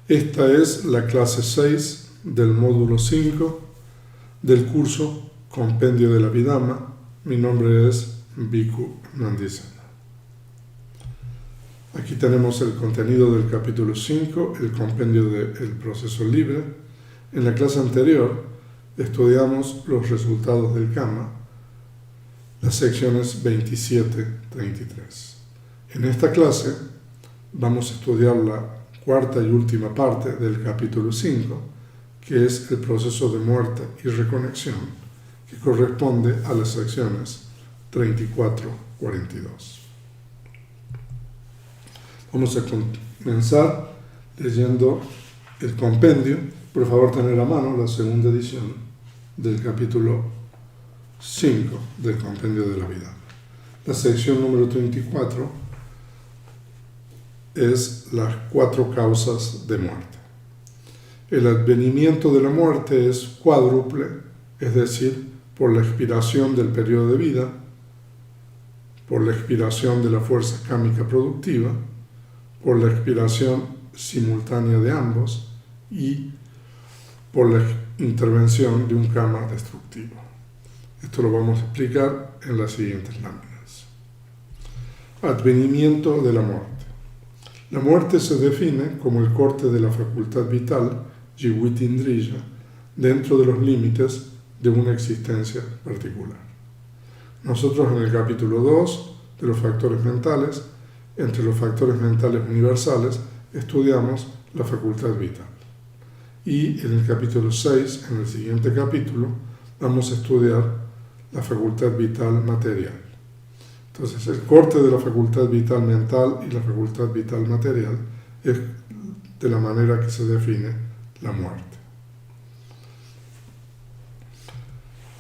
Esta es la clase 6 del módulo 5 del curso Compendio de la Abhidhamma. Mi nombre es Bhikkhu Nandisena. Aquí tenemos el contenido del capítulo 5, el compendio del proceso libre. En la clase anterior estudiamos los resultados del Kama, las secciones 27-33. En esta clase vamos a estudiar la cuarta y última parte del capítulo 5, que es el proceso de muerte y reconexión, que corresponde a las secciones 34-42. Vamos a comenzar leyendo el compendio. Por favor, tener a mano la segunda edición del capítulo 5 del compendio de la vida. La sección número 34 es las 4 causas de muerte. El advenimiento de la muerte es cuádruple, es decir, por la expiración del periodo de vida, por la expiración de la fuerza kámica productiva, por la expiración simultánea de ambos y por la intervención de un kama destructivo. Esto lo vamos a explicar en las siguientes láminas. Advenimiento de la muerte. La muerte se define como el corte de la facultad vital, Jivitindriya, dentro de los límites de una existencia particular. Nosotros en el capítulo 2 de los factores mentales, entre los factores mentales universales, estudiamos la facultad vital. Y en el capítulo 6, en el siguiente capítulo, vamos a estudiar la facultad vital material. Entonces, el corte de la facultad vital mental y la facultad vital material es de la manera que se define la muerte.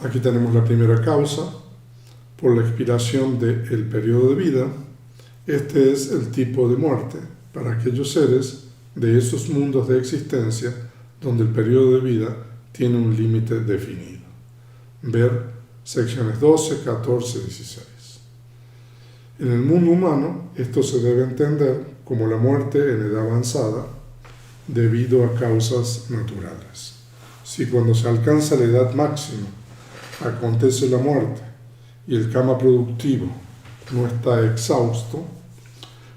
Aquí tenemos la primera causa, por la expiración del periodo de vida. Este es el tipo de muerte para aquellos seres de esos mundos de existencia donde el periodo de vida tiene un límite definido. Ver secciones 12, 14, 16. En el mundo humano, esto se debe entender como la muerte en edad avanzada debido a causas naturales. Si cuando se alcanza la edad máxima acontece la muerte y el kama productivo no está exhausto,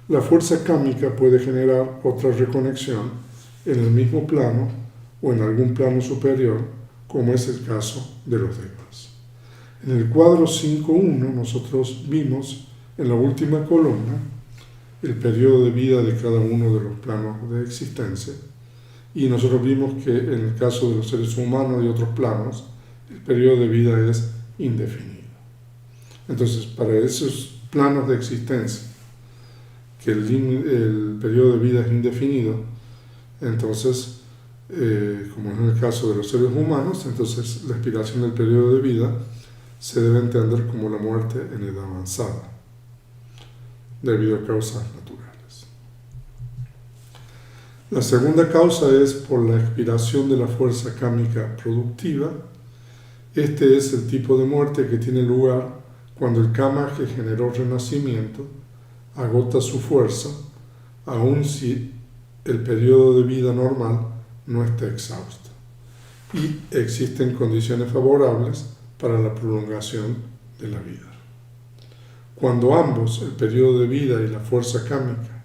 la fuerza kámica puede generar otra reconexión en el mismo plano o en algún plano superior, como es el caso de los devas. En el cuadro 5.1 nosotros vimos en la última columna el periodo de vida de cada uno de los planos de existencia, y nosotros vimos que en el caso de los seres humanos y otros planos el periodo de vida es indefinido. Entonces, para esos planos de existencia que el periodo de vida es indefinido, entonces, como es en el caso de los seres humanos, entonces la expiración del periodo de vida se debe entender como la muerte en edad avanzada, debido a causas naturales. La segunda causa es por la expiración de la fuerza kámica productiva. Este es el tipo de muerte que tiene lugar cuando el kama que generó renacimiento agota su fuerza, aun si el periodo de vida normal no está exhausto, y existen condiciones favorables para la prolongación de la vida. Cuando ambos, el periodo de vida y la fuerza kámica,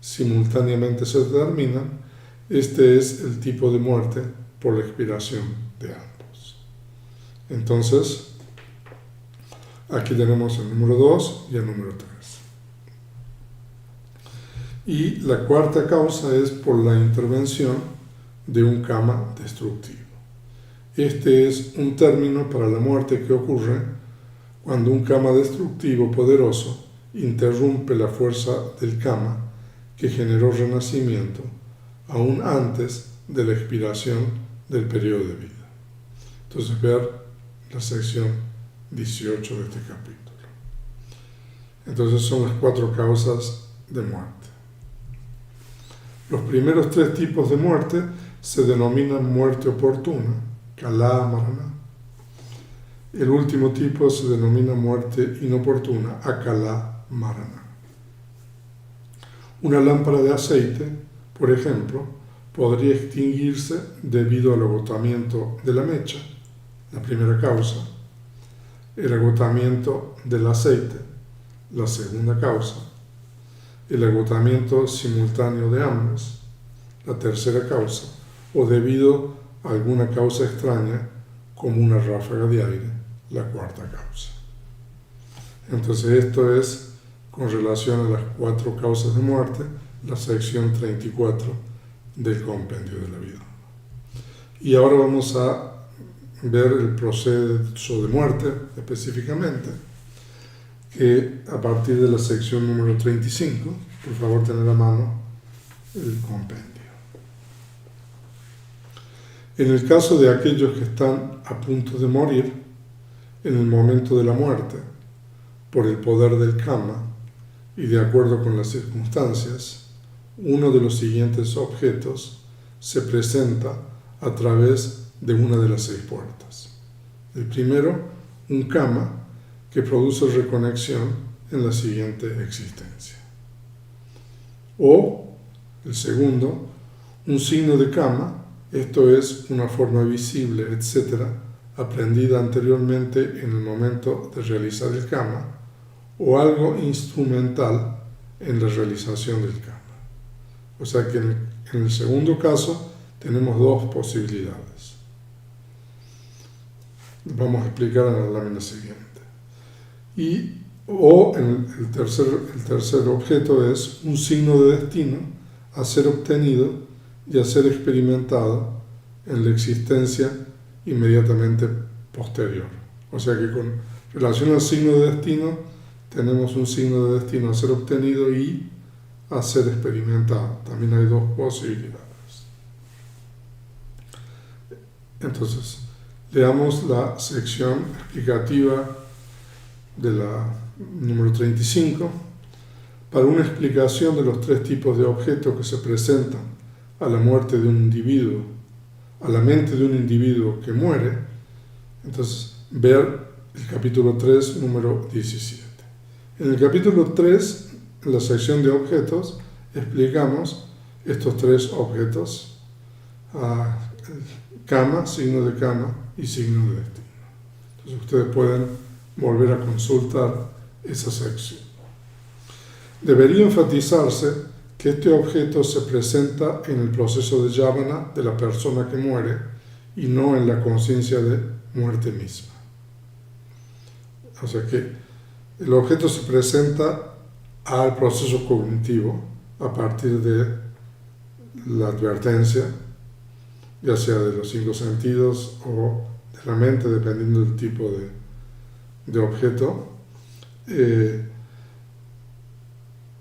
simultáneamente se determinan, este es el tipo de muerte por la expiración de ambos. Entonces, aquí tenemos el número 2 y el número 3. Y la cuarta causa es por la intervención de un kama destructivo. Este es un término para la muerte que ocurre cuando un kama destructivo poderoso interrumpe la fuerza del kama que generó renacimiento aún antes de la expiración del periodo de vida. Entonces, ver la sección 18 de este capítulo. Entonces, son las 4 causas de muerte. Los primeros 3 tipos de muerte se denominan muerte oportuna, kala marana. El último tipo se denomina muerte inoportuna, akala marana. Una lámpara de aceite, por ejemplo, podría extinguirse debido al agotamiento de la mecha, la primera causa, el agotamiento del aceite, la segunda causa, el agotamiento simultáneo de ambos, la tercera causa, o debido a alguna causa extraña como una ráfaga de aire, la cuarta causa. Entonces esto es con relación a las 4 causas de muerte, la sección 34 del compendio de la vida. Y ahora vamos a ver el proceso de muerte específicamente, que a partir de la sección número 35, por favor tener a mano el compendio. En el caso de aquellos que están a punto de morir, en el momento de la muerte, por el poder del karma y de acuerdo con las circunstancias, uno de los siguientes objetos se presenta a través de una de las 6 puertas. El primero, un karma que produce reconexión en la siguiente existencia. O, el segundo, un signo de karma, esto es una forma visible, etc., aprendida anteriormente en el momento de realizar el karma, o algo instrumental en la realización del karma. O sea que en el segundo caso tenemos 2 posibilidades. Vamos a explicar en la lámina siguiente. El tercer objeto es un signo de destino a ser obtenido y a ser experimentado en la existencia inmediatamente posterior. O sea que con relación al signo de destino, tenemos un signo de destino a ser obtenido y a ser experimentado. También hay 2 posibilidades. Entonces, leamos la sección explicativa de la número 35 para una explicación de los 3 tipos de objetos que se presentan a la muerte de un individuo, a la mente de un individuo que muere. Entonces, ver el capítulo 3, número 17. En el capítulo 3, en la sección de objetos, explicamos estos 3 objetos, karma, signo de karma y signo de destino. Entonces ustedes pueden volver a consultar esa sección. Debería enfatizarse que este objeto se presenta en el proceso de yavana de la persona que muere y no en la conciencia de muerte misma. O sea que el objeto se presenta al proceso cognitivo a partir de la advertencia, ya sea de los 5 sentidos o de la mente, dependiendo del tipo de objeto,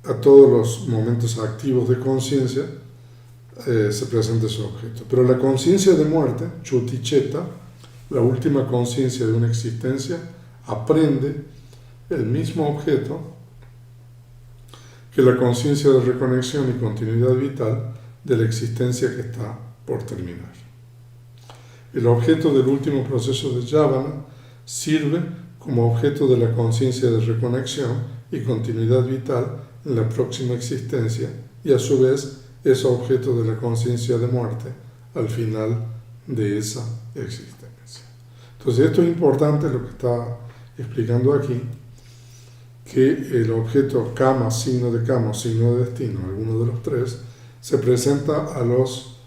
a todos los momentos activos de conciencia se presenta ese objeto. Pero la conciencia de muerte, Chuti-Cheta, la última conciencia de una existencia, aprende el mismo objeto que la conciencia de reconexión y continuidad vital de la existencia que está por terminar. El objeto del último proceso de yavana sirve como objeto de la conciencia de reconexión y continuidad vital en la próxima existencia y a su vez es objeto de la conciencia de muerte al final de esa existencia. Entonces esto es importante lo que está explicando aquí, que el objeto karma, signo de karma o signo de destino, alguno de los 3, se presenta a los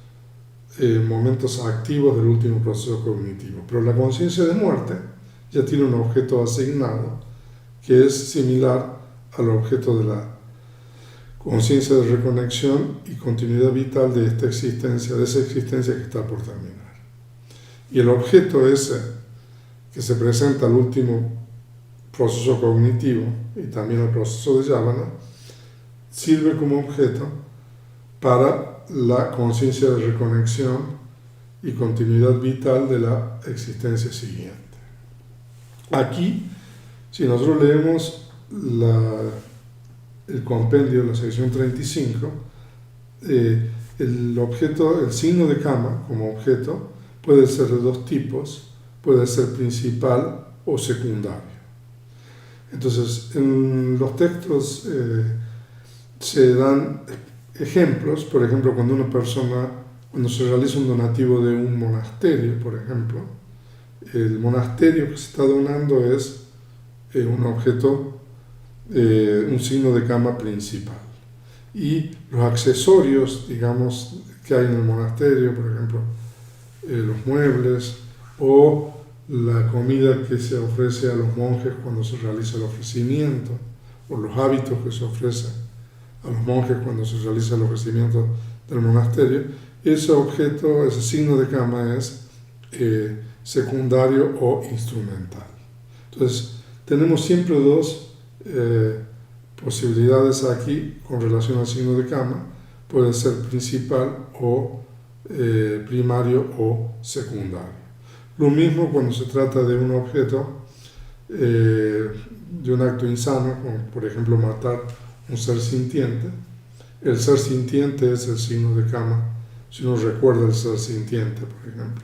momentos activos del último proceso cognitivo. Pero la conciencia de muerte ya tiene un objeto asignado que es similar al objeto de la conciencia de reconexión y continuidad vital de esta existencia, de esa existencia que está por terminar. Y el objeto ese que se presenta al último proceso cognitivo y también al proceso de yavana sirve como objeto para la conciencia de reconexión y continuidad vital de la existencia siguiente. Aquí, si nosotros leemos el compendio de la sección 35, el objeto, el signo de karma como objeto puede ser de 2 tipos, puede ser principal o secundario. Entonces, en los textos se dan ejemplos, por ejemplo, cuando una persona cuando se realiza un donativo de un monasterio, por ejemplo, el monasterio que se está donando es un objeto, un signo de kama principal. Y los accesorios, digamos, que hay en el monasterio, por ejemplo, los muebles o la comida que se ofrece a los monjes cuando se realiza el ofrecimiento, o los hábitos que se ofrecen a los monjes cuando se realiza el ofrecimiento del monasterio, ese objeto, ese signo de kama es secundario o instrumental. Entonces, tenemos siempre dos posibilidades aquí con relación al signo de kama. Puede ser principal o primario o secundario. Lo mismo cuando se trata de un objeto, de un acto insano, como por ejemplo matar un ser sintiente. El ser sintiente es el signo de kama, si uno recuerda el ser sintiente, por ejemplo.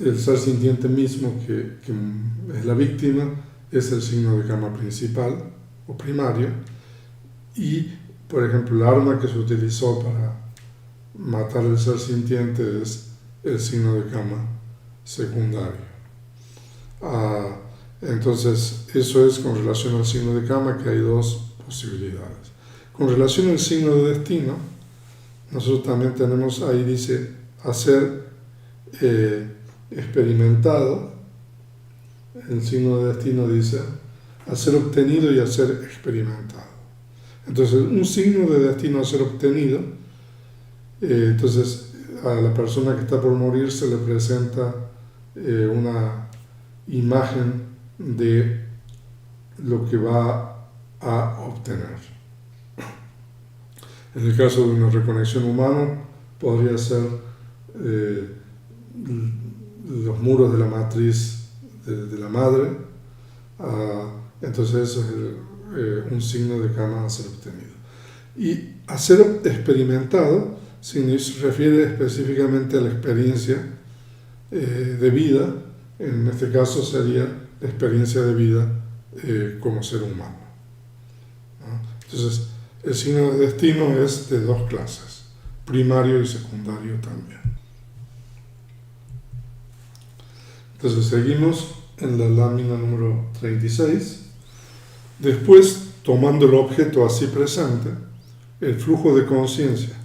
El ser sintiente mismo, que es la víctima, es el signo de kama principal o primario. Y, por ejemplo, el arma que se utilizó para matar al ser sintiente es el signo de kama secundario. Entonces, eso es con relación al signo de kama, que hay dos posibilidades. Con relación al signo de destino, nosotros también tenemos, ahí dice, hacer experimentado. El signo de destino dice, hacer obtenido y hacer experimentado. Entonces, un signo de destino a ser obtenido, entonces a la persona que está por morir se le presenta una imagen de lo que va a obtener. En el caso de una reconexión humana, podría ser los muros de la matriz de la madre. Entonces eso es un signo de kama a ser obtenido. Y a ser experimentado se refiere específicamente a la experiencia de vida. En este caso sería la experiencia de vida como ser humano. Entonces, el signo de destino es de dos clases, primario y secundario también. Entonces, seguimos en la lámina número 36. Después, tomando el objeto así presente, el flujo de conciencia,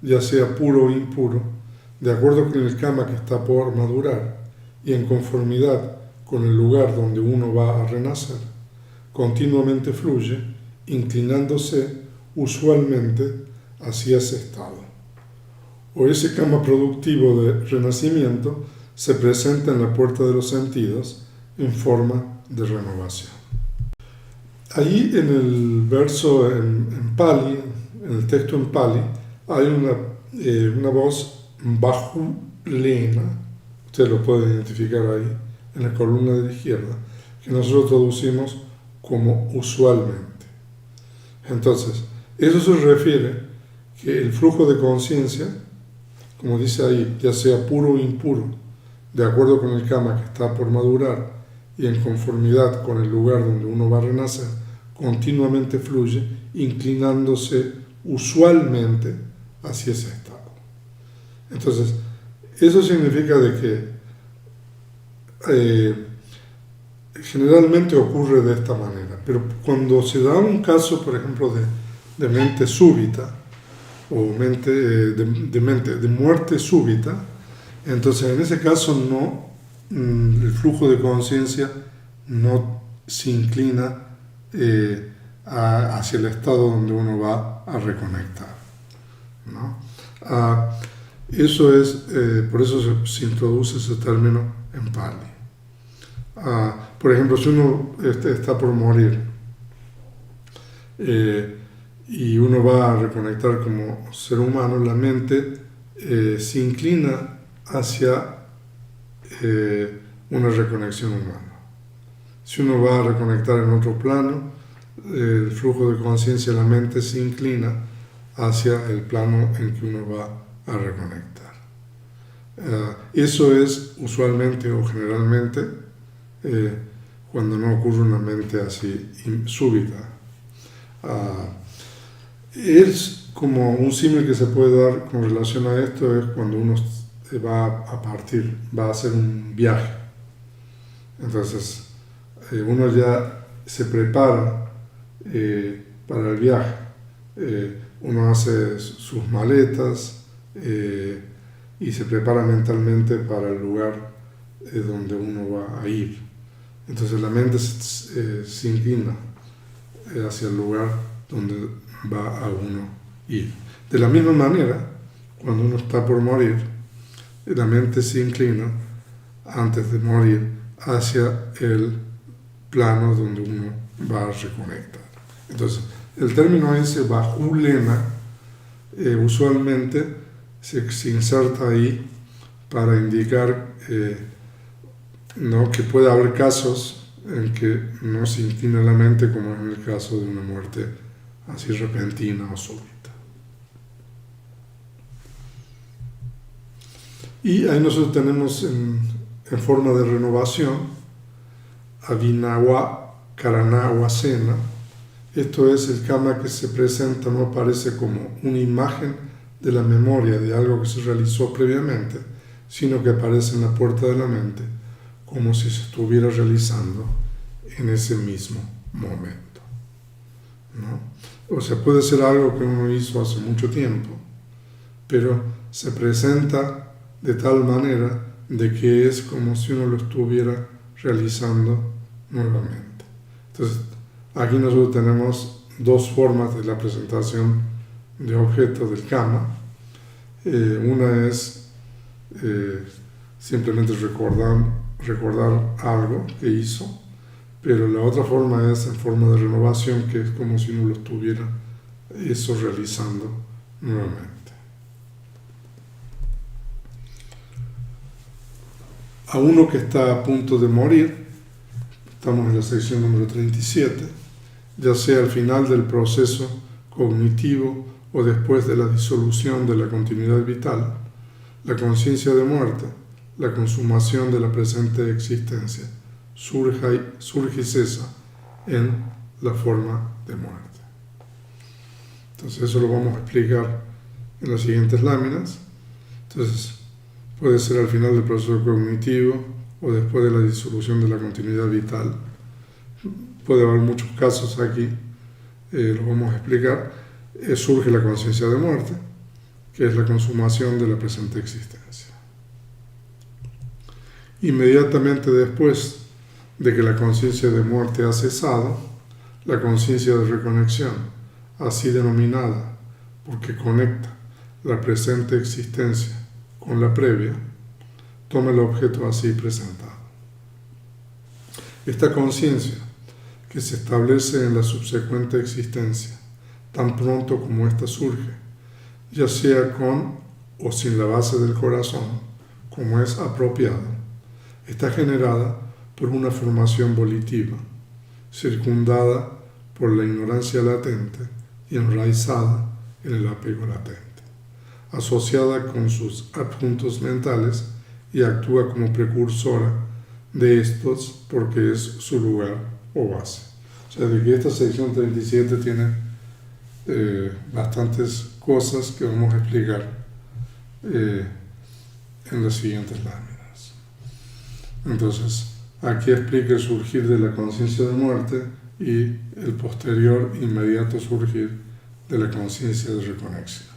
ya sea puro o impuro, de acuerdo con el kama que está por madurar y en conformidad con el lugar donde uno va a renacer, continuamente fluye, inclinándose usualmente hacia ese estado. O ese kama productivo de renacimiento se presenta en la puerta de los sentidos en forma de renovación. Allí en el verso en Pali, en el texto en Pali, hay una voz bajo lena, ustedes lo pueden identificar ahí, en la columna de la izquierda, que nosotros traducimos como usualmente. Entonces, eso se refiere que el flujo de conciencia, como dice ahí, ya sea puro o impuro, de acuerdo con el kama que está por madurar y en conformidad con el lugar donde uno va a renacer, continuamente fluye, inclinándose usualmente hacia ese estado. Entonces, eso significa de que generalmente ocurre de esta manera, pero cuando se da un caso, por ejemplo, de mente súbita o de muerte súbita, entonces en ese caso no, el flujo de conciencia no se inclina hacia el estado donde uno va a reconectar, ¿no? Eso es, por eso se introduce ese término en Pali. Por ejemplo, si uno está por morir y uno va a reconectar como ser humano, la mente se inclina hacia una reconexión humana. Si uno va a reconectar en otro plano, el flujo de conciencia de la mente se inclina hacia el plano en que uno va a reconectar. Eso es usualmente o generalmente cuando no ocurre una mente así súbita. como un símil que se puede dar con relación a esto es cuando uno va a partir, va a hacer un viaje. Entonces, uno ya se prepara para el viaje. Uno hace sus maletas y se prepara mentalmente para el lugar donde uno va a ir. Entonces la mente se inclina hacia el lugar donde va a uno ir. De la misma manera, cuando uno está por morir, la mente se inclina antes de morir hacia el plano donde uno va a reconectar. Entonces, el término ese, Bahulena, usualmente se inserta ahí para indicar ¿no? que puede haber casos en que no se inclina la mente, como en el caso de una muerte así repentina o súbita. Y ahí nosotros tenemos en forma de renovación Abhinawa Karanawasena. Esto es el karma que se presenta, no aparece como una imagen de la memoria de algo que se realizó previamente, sino que aparece en la puerta de la mente como si se estuviera realizando en ese mismo momento, ¿no? O sea, puede ser algo que uno hizo hace mucho tiempo, pero se presenta de tal manera de que es como si uno lo estuviera realizando nuevamente. Entonces, aquí nosotros tenemos dos formas de la presentación de objetos del karma. Una es simplemente recordar algo que hizo, pero la otra forma es en forma de renovación, que es como si uno lo estuviera eso realizando nuevamente. A uno que está a punto de morir, estamos en la sección número 37, ya sea al final del proceso cognitivo o después de la disolución de la continuidad vital, la conciencia de muerte, la consumación de la presente existencia, surge y cesa en la forma de muerte. Entonces eso lo vamos a explicar en las siguientes láminas. Entonces puede ser al final del proceso cognitivo o después de la disolución de la continuidad vital. Puede haber muchos casos aquí, lo vamos a explicar. Surge la conciencia de muerte, que es la consumación de la presente existencia. Inmediatamente después de que la conciencia de muerte ha cesado, la conciencia de reconexión, así denominada, porque conecta la presente existencia con la previa, toma el objeto así presentado. Esta conciencia, que se establece en la subsecuente existencia, tan pronto como ésta surge, ya sea con o sin la base del corazón, como es apropiado, está generada por una formación volitiva, circundada por la ignorancia latente y enraizada en el apego latente, asociada con sus adjuntos mentales y actúa como precursora de estos porque es su lugar o base. O sea, de que esta sección 37 tiene bastantes cosas que vamos a explicar en las siguientes láminas. Entonces, aquí explica el surgir de la conciencia de muerte y el posterior inmediato surgir de la conciencia de reconexión.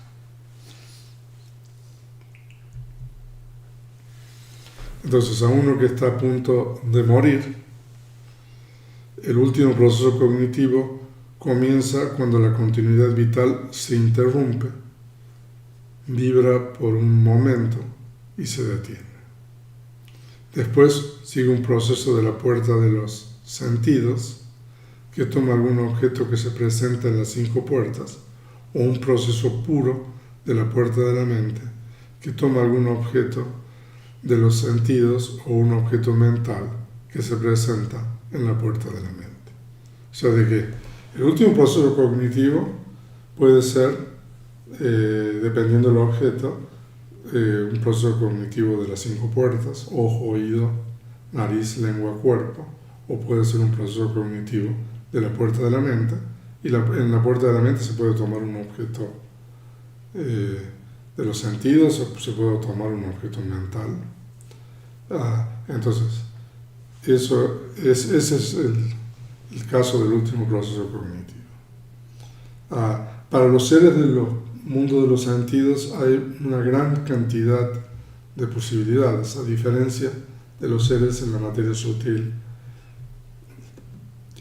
Entonces, a uno que está a punto de morir, el último proceso cognitivo comienza cuando la continuidad vital se interrumpe, vibra por un momento y se detiene. Después sigue un proceso de la puerta de los sentidos, que toma algún objeto que se presenta en las 5 puertas, o un proceso puro de la puerta de la mente, que toma algún objeto de los sentidos o un objeto mental que se presenta en la puerta de la mente. O sea, de que el último proceso cognitivo puede ser, dependiendo del objeto, un proceso cognitivo de las 5 puertas, ojo, oído, nariz, lengua, cuerpo, o puede ser un proceso cognitivo de la puerta de la mente, y en la puerta de la mente se puede tomar un objeto de los sentidos, o se puede tomar un objeto mental. Entonces, ese es el caso del último proceso cognitivo. Para los seres del mundo de los sentidos hay una gran cantidad de posibilidades, a diferencia de los seres en la materia sutil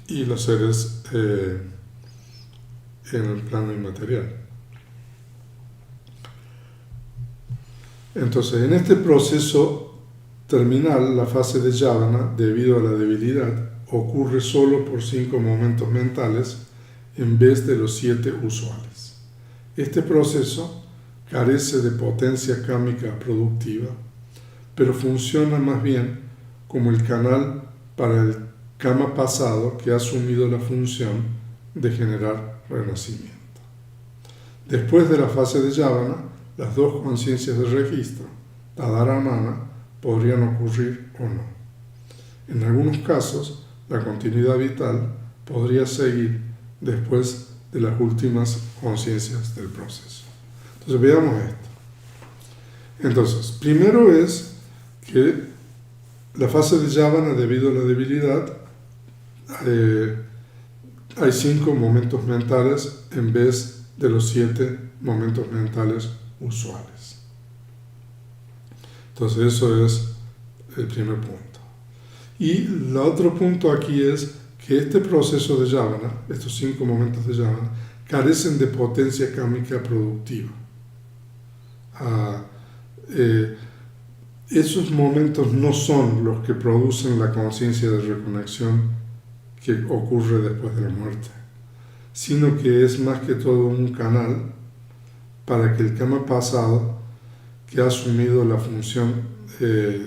y los seres en el plano inmaterial. Entonces, en este proceso terminal, la fase de Yavana, debido a la debilidad, ocurre solo por 5 momentos mentales en vez de los 7 usuales. Este proceso carece de potencia kámica productiva, pero funciona más bien como el canal para el kama pasado que ha asumido la función de generar renacimiento. Después de la fase de Yavana, las 2 conciencias de registro, Tadaramana, podrían ocurrir o no. En algunos casos, la continuidad vital podría seguir después de las últimas conciencias del proceso. Entonces veamos esto. Entonces, primero es que la fase de Yavana, debido a la debilidad, hay 5 momentos mentales en vez de los 7 momentos mentales usuales. Entonces eso es el primer punto. Y el otro punto aquí es que este proceso de Yavana, estos 5 momentos de Yavana, carecen de potencia kámica productiva. Esos momentos no son los que producen la conciencia de reconexión que ocurre después de la muerte, sino que es más que todo un canal para que el kama pasado, que ha asumido la función de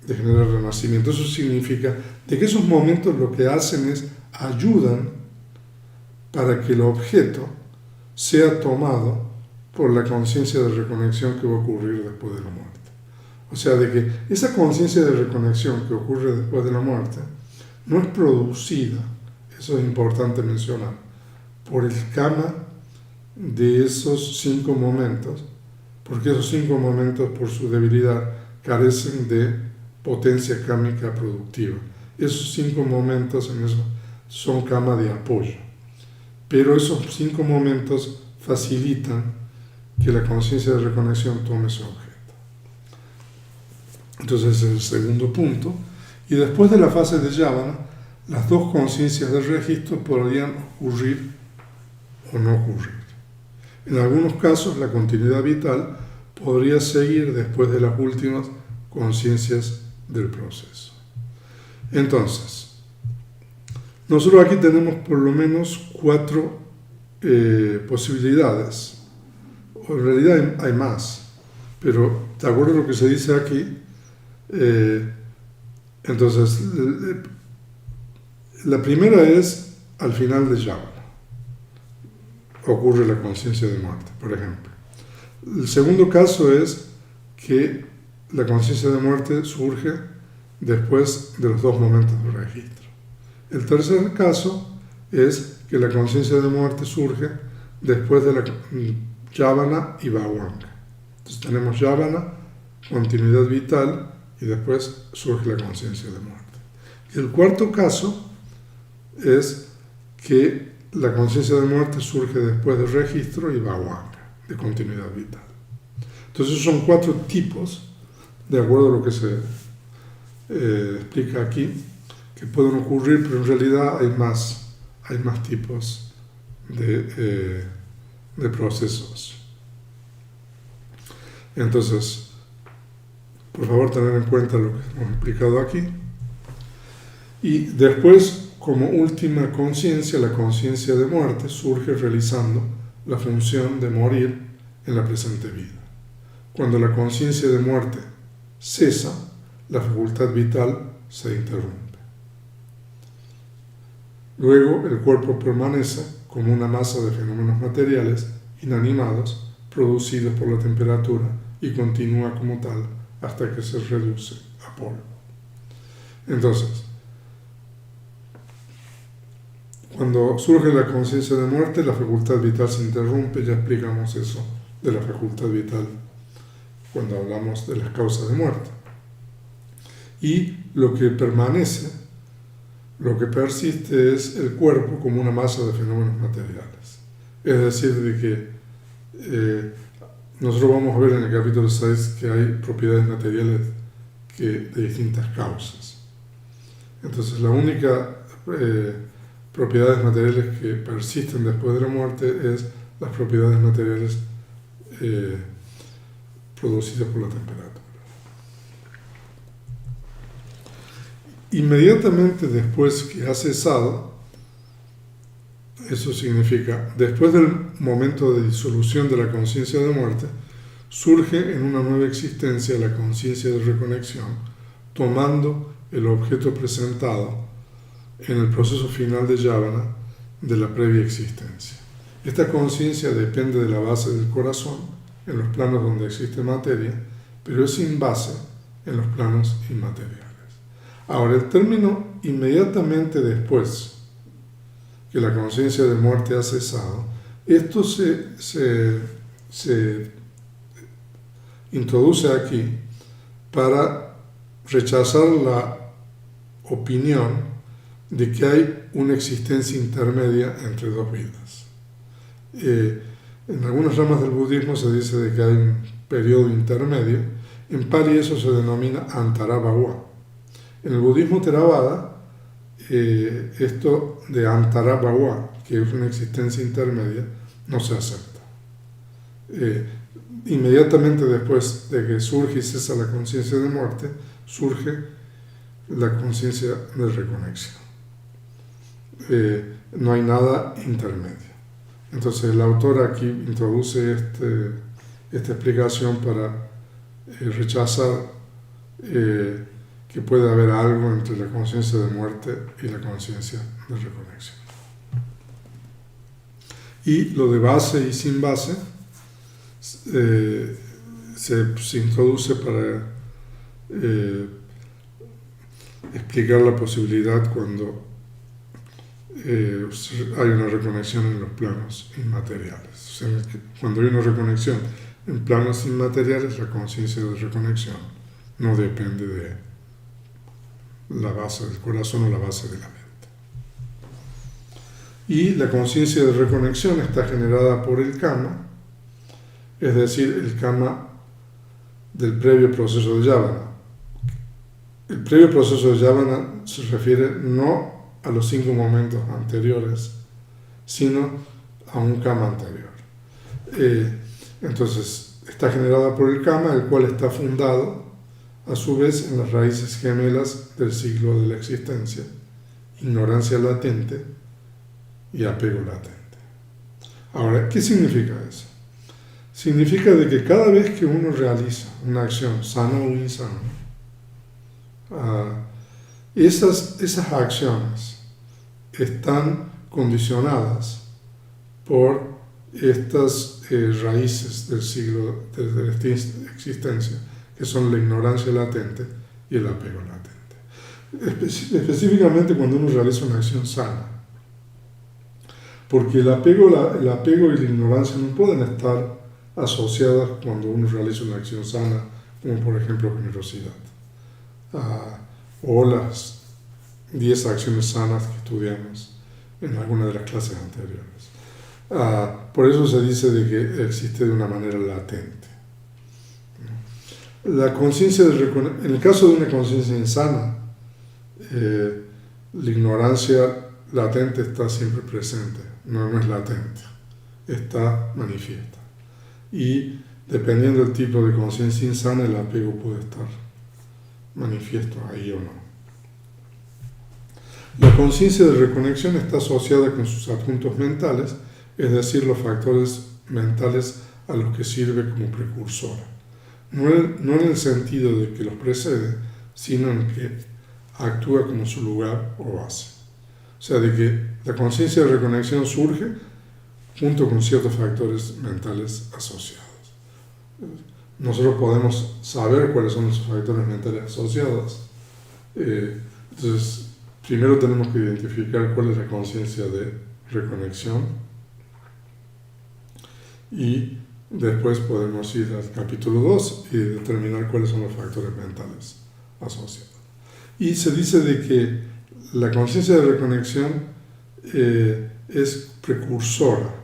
generar renacimiento, eso significa de que esos momentos lo que hacen es ayudan para que el objeto sea tomado por la conciencia de reconexión que va a ocurrir después de la muerte. O sea, de que esa conciencia de reconexión que ocurre después de la muerte no es producida, eso es importante mencionar, por el kama de esos 5 momentos, porque esos 5 momentos, por su debilidad, carecen de potencia kámica productiva. Esos 5 momentos en eso son kama de apoyo, pero esos 5 momentos facilitan que la conciencia de reconexión tome su objeto. Entonces ese es el segundo punto. Y después de la fase de Yavana, las 2 conciencias del registro podrían ocurrir o no ocurrir. En algunos casos, la continuidad vital podría seguir después de las últimas conciencias del proceso. Entonces, nosotros aquí tenemos por lo menos 4 posibilidades. En realidad hay más, pero de acuerdo a lo que se dice aquí, entonces, la primera es al final de Yavana. Ocurre la conciencia de muerte, por ejemplo. El segundo caso es que la conciencia de muerte surge después de los 2 momentos de registro. El tercer caso es que la conciencia de muerte surge después de la Yavana y Bhavanga. Entonces tenemos Yavana, continuidad vital, y después surge la conciencia de muerte. Y el cuarto caso es que la conciencia de muerte surge después del registro y Bhavanga, de continuidad vital. Entonces son 4 tipos, de acuerdo a lo que se explica aquí, que pueden ocurrir, pero en realidad hay más tipos de procesos. Entonces, por favor, tener en cuenta lo que hemos explicado aquí. Y después, como última conciencia, la conciencia de muerte surge realizando la función de morir en la presente vida. Cuando la conciencia de muerte cesa, la facultad vital se interrumpe. Luego, el cuerpo permanece como una masa de fenómenos materiales inanimados producidos por la temperatura y continúa como tal hasta que se reduce a polvo. Entonces, cuando surge la conciencia de muerte, la facultad vital se interrumpe, ya explicamos eso de la facultad vital cuando hablamos de las causas de muerte. Y lo que permanece, lo que persiste es el cuerpo como una masa de fenómenos materiales. Es decir, de que nosotros vamos a ver en el capítulo 6 que hay propiedades materiales de distintas causas. Entonces, la única propiedades materiales que persisten después de la muerte es las propiedades materiales producidas por la temperatura. Inmediatamente después que ha cesado, eso significa, después del momento de disolución de la conciencia de muerte, surge en una nueva existencia la conciencia de reconexión, tomando el objeto presentado en el proceso final de Yavana de la previa existencia. Esta conciencia depende de la base del corazón en los planos donde existe materia, pero es sin base en los planos inmateriales. Ahora, el término inmediatamente después que la conciencia de muerte ha cesado, esto se introduce aquí para rechazar la opinión de que hay una existencia intermedia entre dos vidas. En algunas ramas del budismo se dice de que hay un periodo intermedio. En Pali eso se denomina Antarabhava. En el budismo Theravada, esto de Antarabhava, que es una existencia intermedia, no se acepta. Inmediatamente después de que surge y cesa la conciencia de muerte, surge la conciencia de reconexión. No hay nada intermedio. Entonces el autor aquí introduce esta explicación para rechazar que puede haber algo entre la conciencia de muerte y la conciencia de reconexión. Y lo de base y sin base se introduce para explicar la posibilidad cuando hay una reconexión en los planos inmateriales. O sea, cuando hay una reconexión en planos inmateriales, la conciencia de reconexión no depende de la base del corazón o la base de la mente. Y la conciencia de reconexión está generada por el kama, es decir, el kama del previo proceso de yavana. El previo proceso de yavana se refiere no a los 5 momentos anteriores, sino a un kama anterior. Entonces, está generada por el kama, el cual está fundado a su vez en las raíces gemelas del ciclo de la existencia, ignorancia latente y apego latente. Ahora, ¿qué significa eso? Significa de que cada vez que uno realiza una acción sana o insana, esas acciones están condicionadas por estas raíces del ciclo de la existencia, que son la ignorancia latente y el apego latente. Específicamente cuando uno realiza una acción sana, porque el apego y la ignorancia no pueden estar asociadas cuando uno realiza una acción sana, como por ejemplo generosidad, o las 10 acciones sanas que estudiamos en alguna de las clases anteriores. Por eso se dice de que existe de una manera latente. La conciencia en el caso de una conciencia insana, la ignorancia latente está siempre presente, no es latente, está manifiesta. Y dependiendo del tipo de conciencia insana, el apego puede estar manifiesto ahí o no. La conciencia de reconexión está asociada con sus adjuntos mentales, es decir, los factores mentales a los que sirve como precursora. No en el sentido de que los precede, sino en que actúa como su lugar o base. O sea, de que la conciencia de reconexión surge junto con ciertos factores mentales asociados. Nosotros podemos saber cuáles son esos factores mentales asociados. Entonces, primero tenemos que identificar cuál es la conciencia de reconexión y Después podemos ir al capítulo 2 y determinar cuáles son los factores mentales asociados. Y se dice de que la conciencia de reconexión es precursora.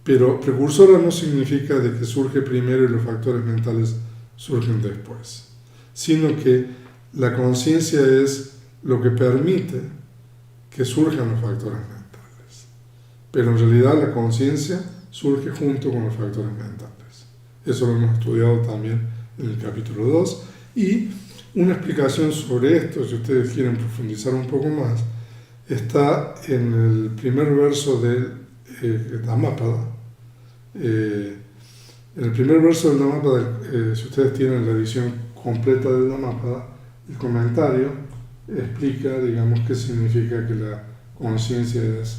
Pero precursora no significa de que surge primero y los factores mentales surgen después, sino que la conciencia es lo que permite que surjan los factores mentales. Pero en realidad la conciencia surge junto con los factores mentales. Eso lo hemos estudiado también en el capítulo 2. Y una explicación sobre esto, si ustedes quieren profundizar un poco más, está en el primer verso del Dhammapada. En el primer verso del Dhammapada, si ustedes tienen la edición completa del Dhammapada, el comentario explica, digamos, qué significa que la conciencia es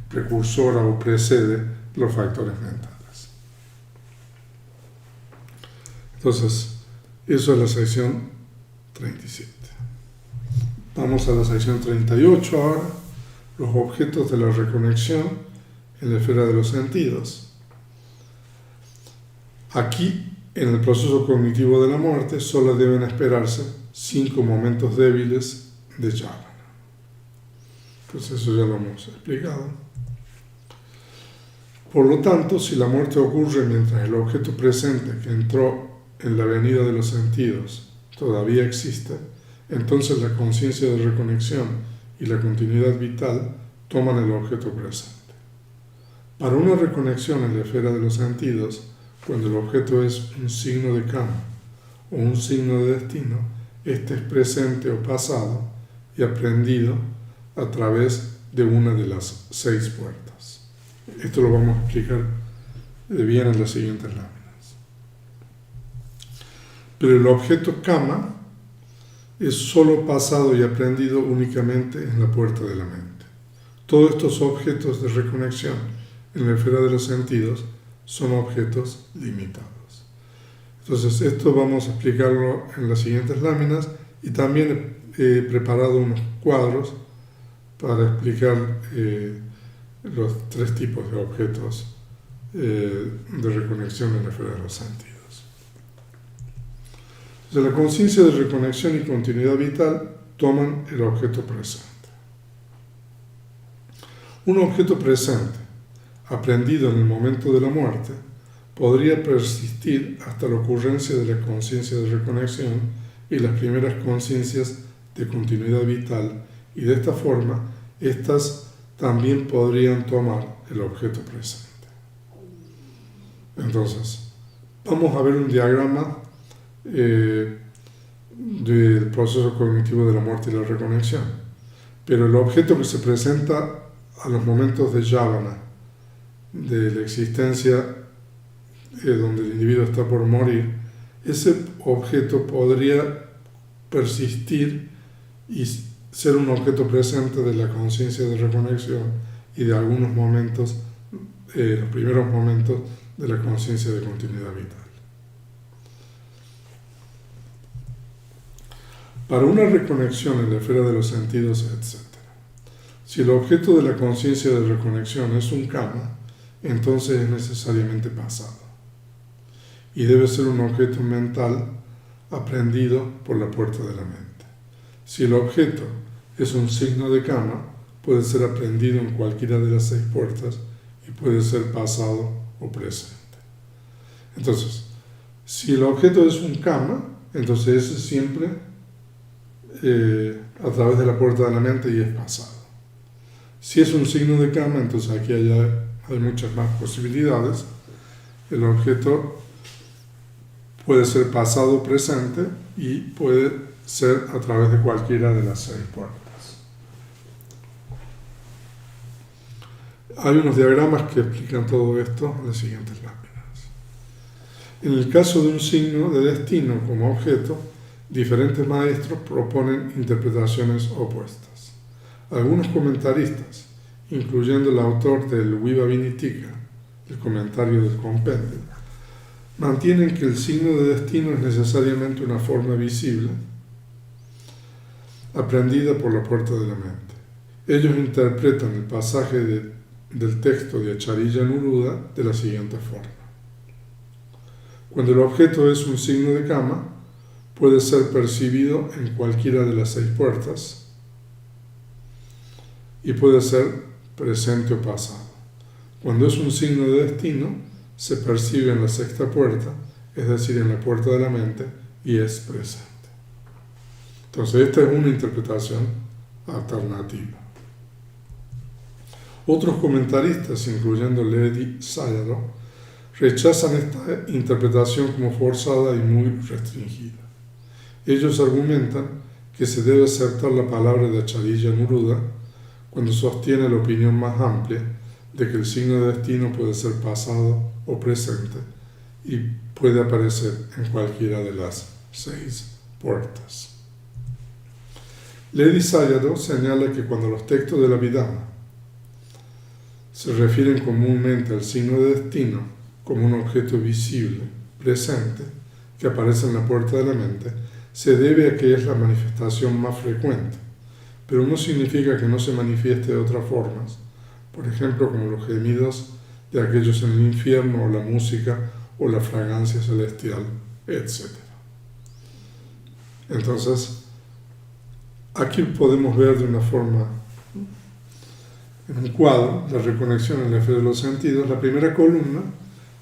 precursora o precede los factores mentales. Entonces, eso es la sección 37. Vamos a la sección 38 ahora, los objetos de la reconexión en la esfera de los sentidos. Aquí, en el proceso cognitivo de la muerte, solo deben esperarse 5 momentos débiles de jhana. Pues eso ya lo hemos explicado. Por lo tanto, si la muerte ocurre mientras el objeto presente que entró en la avenida de los sentidos todavía existe, entonces la conciencia de reconexión y la continuidad vital toman el objeto presente. Para una reconexión en la esfera de los sentidos, cuando el objeto es un signo de karma o un signo de destino, este es presente o pasado y aprendido a través de una de las 6 puertas. Esto lo vamos a explicar bien en las siguientes láminas. Pero el objeto kama es solo pasado y aprendido únicamente en la puerta de la mente. Todos estos objetos de reconexión en la esfera de los sentidos son objetos limitados. Entonces, esto vamos a explicarlo en las siguientes láminas y también he preparado unos cuadros para explicar los 3 tipos de objetos de reconexión en la esfera de los sentidos. Entonces, la conciencia de reconexión y continuidad vital toman el objeto presente. Un objeto presente, aprendido en el momento de la muerte, podría persistir hasta la ocurrencia de la conciencia de reconexión y las primeras conciencias de continuidad vital, y de esta forma, estas también podrían tomar el objeto presente. Entonces, vamos a ver un diagrama del proceso cognitivo de la muerte y la reconexión. Pero el objeto que se presenta a los momentos de yavana, de la existencia donde el individuo está por morir, ese objeto podría persistir y ser un objeto presente de la conciencia de reconexión y de algunos momentos, los primeros momentos de la conciencia de continuidad vital. Para una reconexión en la esfera de los sentidos, etc. Si el objeto de la conciencia de reconexión es un kama, entonces es necesariamente pasado. Y debe ser un objeto mental aprendido por la puerta de la mente. Si el objeto es un signo de kama, puede ser aprendido en cualquiera de las 6 puertas y puede ser pasado o presente. Entonces, si el objeto es un kama, entonces ese siempre a través de la puerta de la mente y es pasado. Si es un signo de kama, entonces aquí hay muchas más posibilidades. El objeto puede ser pasado o presente y puede ser a través de cualquiera de las 6 puertas. Hay unos diagramas que explican todo esto en las siguientes láminas. En el caso de un signo de destino como objeto, diferentes maestros proponen interpretaciones opuestas. Algunos comentaristas, incluyendo el autor del Vibhavinitika, el comentario del compendio, mantienen que el signo de destino es necesariamente una forma visible, aprendida por la puerta de la mente. Ellos interpretan el pasaje del texto de Acharya Anuruddha de la siguiente forma. Cuando el objeto es un signo de kama, puede ser percibido en cualquiera de las 6 puertas y puede ser presente o pasado. Cuando es un signo de destino, se percibe en la 6ª puerta, es decir, en la puerta de la mente, y es presente. Entonces, esta es una interpretación alternativa. Otros comentaristas, incluyendo Ledi Sayadaw, rechazan esta interpretación como forzada y muy restringida. Ellos argumentan que se debe aceptar la palabra de Acharya Anuruddha cuando sostiene la opinión más amplia de que el signo de destino puede ser pasado o presente y puede aparecer en cualquiera de las 6 puertas. Ledi Sayadaw señala que cuando los textos de la Abhidhamma se refieren comúnmente al signo de destino como un objeto visible, presente, que aparece en la puerta de la mente, se debe a que es la manifestación más frecuente, pero no significa que no se manifieste de otras formas, por ejemplo como los gemidos de aquellos en el infierno, o la música, o la fragancia celestial, etc. Entonces, aquí podemos ver de una forma, en un cuadro, la reconexión en la esfera de los sentidos. La primera columna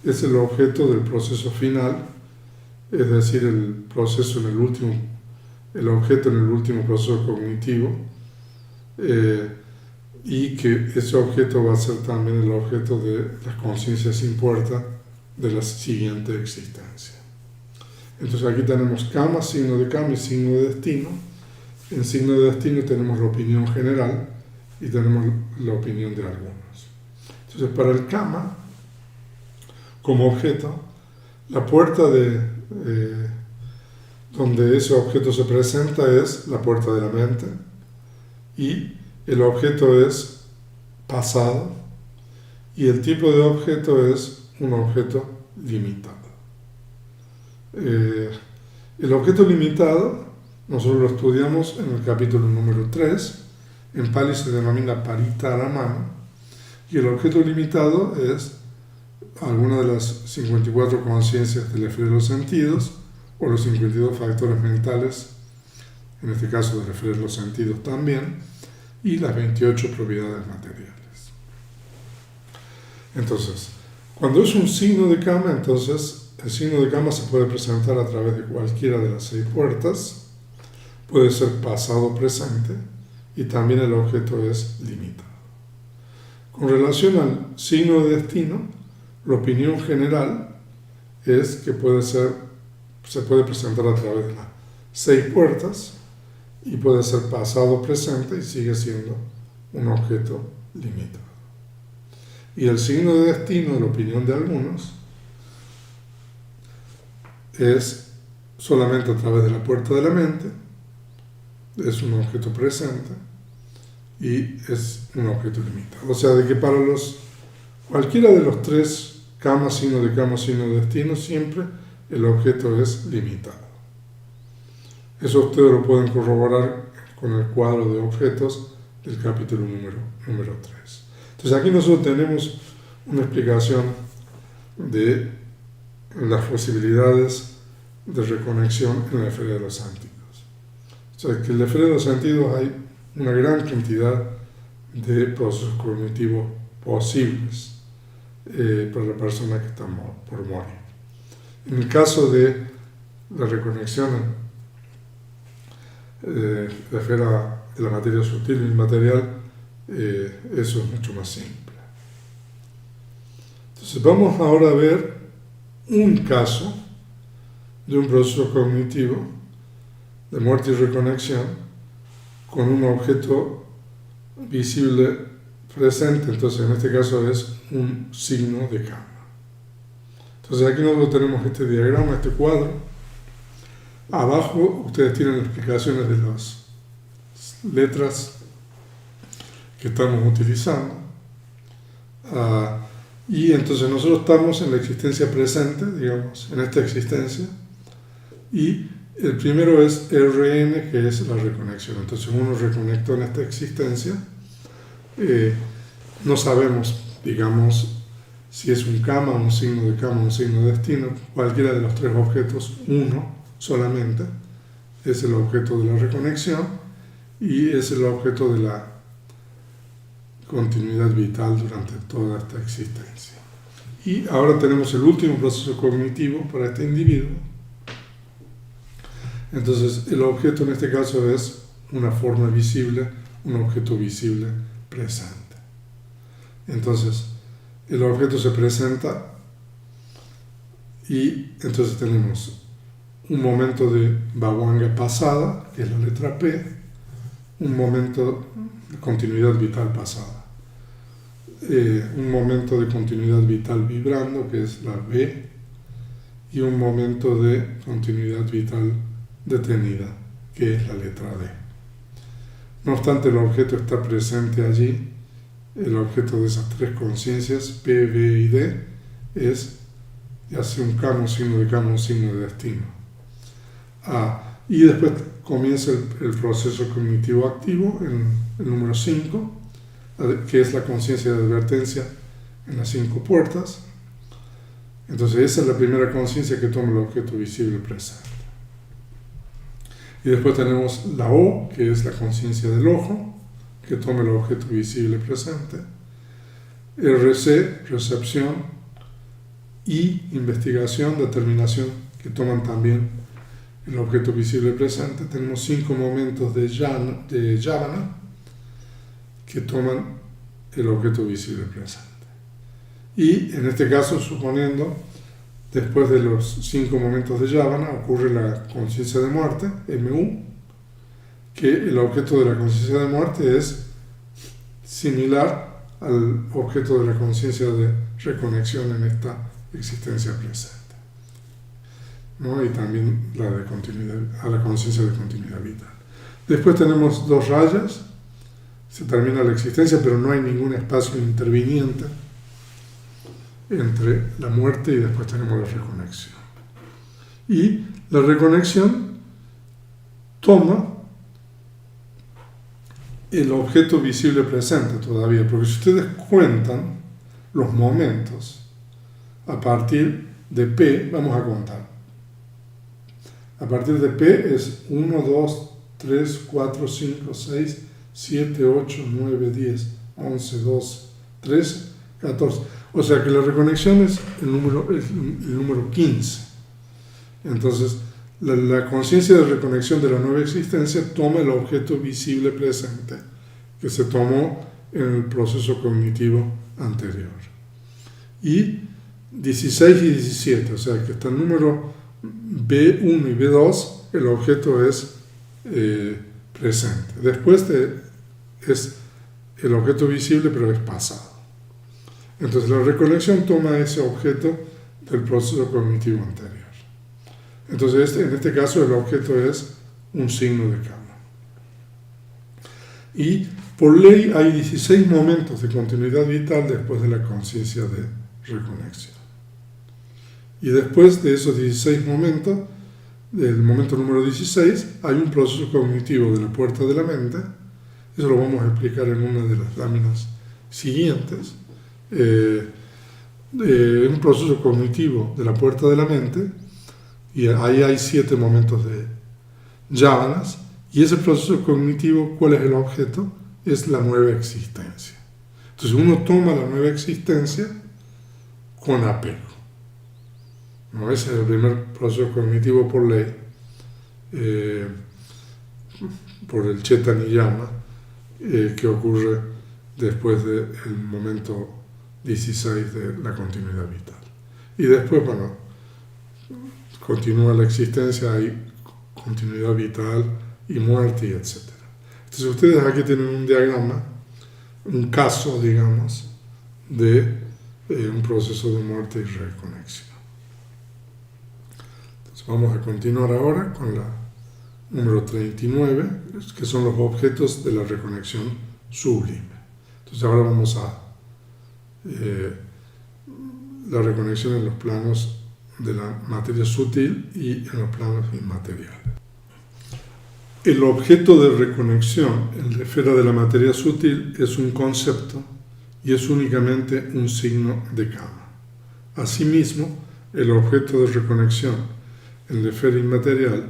es el objeto del proceso final, es decir, el objeto en el último proceso cognitivo, y que ese objeto va a ser también el objeto de la conciencia sin puerta de la siguiente existencia. Entonces aquí tenemos kama, signo de kama y signo de destino. En signo de destino tenemos la opinión general y tenemos la opinión de algunos. Entonces para el kama, como objeto, la puerta donde ese objeto se presenta es la puerta de la mente, y el objeto es pasado, y el tipo de objeto es un objeto limitado. El objeto limitado nosotros lo estudiamos en el capítulo número 3, en Pali se denomina Paritaramana, y el objeto limitado es alguna de las 54 conciencias del esfera de los sentidos, o los 52 factores mentales, en este caso del esfera de los sentidos también, y las 28 propiedades materiales. Entonces, cuando es un signo de kama, entonces el signo de kama se puede presentar a través de cualquiera de las 6 puertas, puede ser pasado o presente, y también el objeto es limitado. Con relación al signo de destino, la opinión general es que se puede presentar a través de las 6 puertas y puede ser pasado o presente y sigue siendo un objeto limitado. Y el signo de destino, en la opinión de algunos, es solamente a través de la puerta de la mente, es un objeto presente y es un objeto limitado. O sea, de que para cualquiera de los 3 kama, signo de destino, siempre el objeto es limitado. Eso ustedes lo pueden corroborar con el cuadro de objetos del capítulo número 3. Entonces aquí nosotros tenemos una explicación de las posibilidades de reconexión en la esfera de los sentidos. O sea, que en la esfera de los sentidos hay una gran cantidad de procesos cognitivos posibles para la persona que está por morir. En el caso de la reconexión de la esfera de la materia sutil y inmaterial, eso es mucho más simple. Entonces vamos ahora a ver un caso de un proceso cognitivo de muerte y reconexión con un objeto visible presente. Entonces en este caso es un signo de kama. Entonces aquí nosotros tenemos este diagrama, este cuadro. Abajo ustedes tienen explicaciones de las letras que estamos utilizando. Y entonces nosotros estamos en la existencia presente, digamos, en esta existencia. Y el primero es RN, que es la reconexión. Entonces uno reconectó en esta existencia no sabemos, digamos, si es un karma, un signo de karma, un signo de destino. Cualquiera de los tres objetos, uno solamente, es el objeto de la reconexión y es el objeto de la continuidad vital durante toda esta existencia. Y ahora tenemos el último proceso cognitivo para este individuo. Entonces, el objeto en este caso es una forma visible, un objeto visible presente. Entonces, el objeto se presenta y entonces tenemos un momento de bhavanga pasada, que es la letra P, un momento de continuidad vital pasada, un momento de continuidad vital vibrando, que es la B, y un momento de continuidad vital detenida, que es la letra D. No obstante, el objeto está presente allí. El objeto de esas tres conciencias, P, B y D, es ya sea un karma, un signo de karma, un signo de destino. Y después comienza el proceso cognitivo activo, en el número 5, que es la conciencia de advertencia en las 5 puertas. Entonces esa es la primera conciencia que toma el objeto visible presente. Y después tenemos la O, que es la conciencia del ojo, que toma el objeto visible presente. RC, recepción, y investigación, determinación, que toman también el objeto visible presente. Tenemos 5 momentos de Yavana, que toman el objeto visible presente. Y en este caso, suponiendo, después de los 5 momentos de Yavana, ocurre la conciencia de muerte, MU, que el objeto de la conciencia de muerte es similar al objeto de la conciencia de reconexión en esta existencia presente, ¿no? Y también la de continuidad, a la conciencia de continuidad vital. Después tenemos 2 rayas, se termina la existencia, pero no hay ningún espacio interviniente entre la muerte y después tenemos la reconexión. Y la reconexión toma el objeto visible presente todavía, porque si ustedes cuentan los momentos a partir de P, vamos a contar. A partir de P es 1, 2, 3, 4, 5, 6, 7, 8, 9, 10, 11, 12, 13, 14. O sea que la reconexión es el número 15. Entonces, la conciencia de reconexión de la nueva existencia toma el objeto visible presente que se tomó en el proceso cognitivo anterior. Y 16 y 17, o sea que hasta el número B1 y B2 el objeto es presente. Después es el objeto visible, pero es pasado. Entonces la reconexión toma ese objeto del proceso cognitivo anterior. Entonces en este caso el objeto es un signo de karma. Y por ley hay 16 momentos de continuidad vital después de la conciencia de reconexión. Y después de esos 16 momentos, del momento número 16, hay un proceso cognitivo de la puerta de la mente. Eso lo vamos a explicar en una de las láminas siguientes. Un proceso cognitivo de la puerta de la mente, y ahí hay 7 momentos de yavanas, y ese proceso cognitivo, ¿cuál es el objeto? Es la nueva existencia. Entonces uno toma la nueva existencia con apego, ¿no? Ese es el primer proceso cognitivo por ley, por el Chetaniyama, que ocurre después del momento 16 de la continuidad vital. Y después, bueno, continúa la existencia, hay continuidad vital y muerte, y etc. Entonces ustedes aquí tienen un diagrama, un caso, digamos, de un proceso de muerte y reconexión. Entonces vamos a continuar ahora con la número 39, que son los objetos de la reconexión sublime. Entonces ahora vamos a la reconexión en los planos de la materia sutil y en los planos inmateriales. El objeto de reconexión en la esfera de la materia sutil es un concepto y es únicamente un signo de Kama. Asimismo, el objeto de reconexión en la esfera inmaterial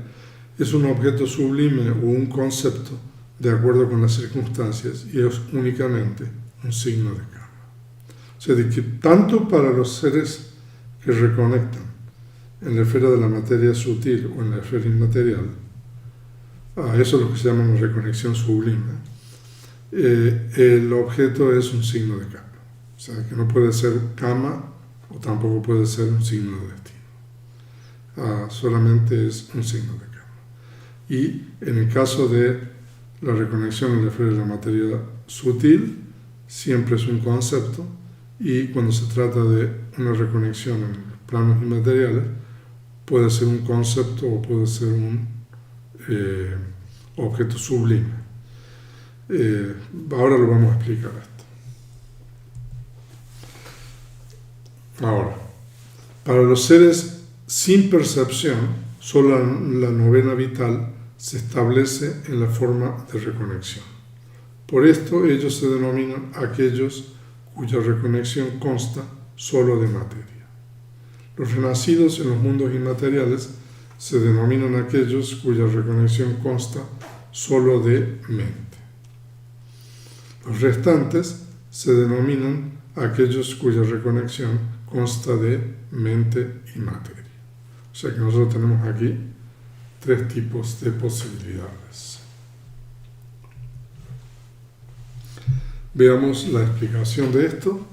es un objeto sublime o un concepto de acuerdo con las circunstancias y es únicamente un signo de Kama. O sea, de que tanto para los seres que reconectan en la esfera de la materia sutil o en la esfera inmaterial, eso es lo que se llama una reconexión sublime, el objeto es un signo de Kama. O sea, que no puede ser Kama o tampoco puede ser un signo de destino. Solamente es un signo de Kama. Y en el caso de la reconexión en la esfera de la materia sutil, siempre es un concepto, y cuando se trata de una reconexión en los planos inmateriales, puede ser un concepto o puede ser un objeto sublime. Ahora lo vamos a explicar esto. Ahora, para los seres sin percepción, solo la novena vital se establece en la forma de reconexión. Por esto ellos se denominan aquellos cuya reconexión consta solo de materia. Los renacidos en los mundos inmateriales se denominan aquellos cuya reconexión consta solo de mente. Los restantes se denominan aquellos cuya reconexión consta de mente y materia. O sea que nosotros tenemos aquí tres tipos de posibilidades. Veamos la explicación de esto.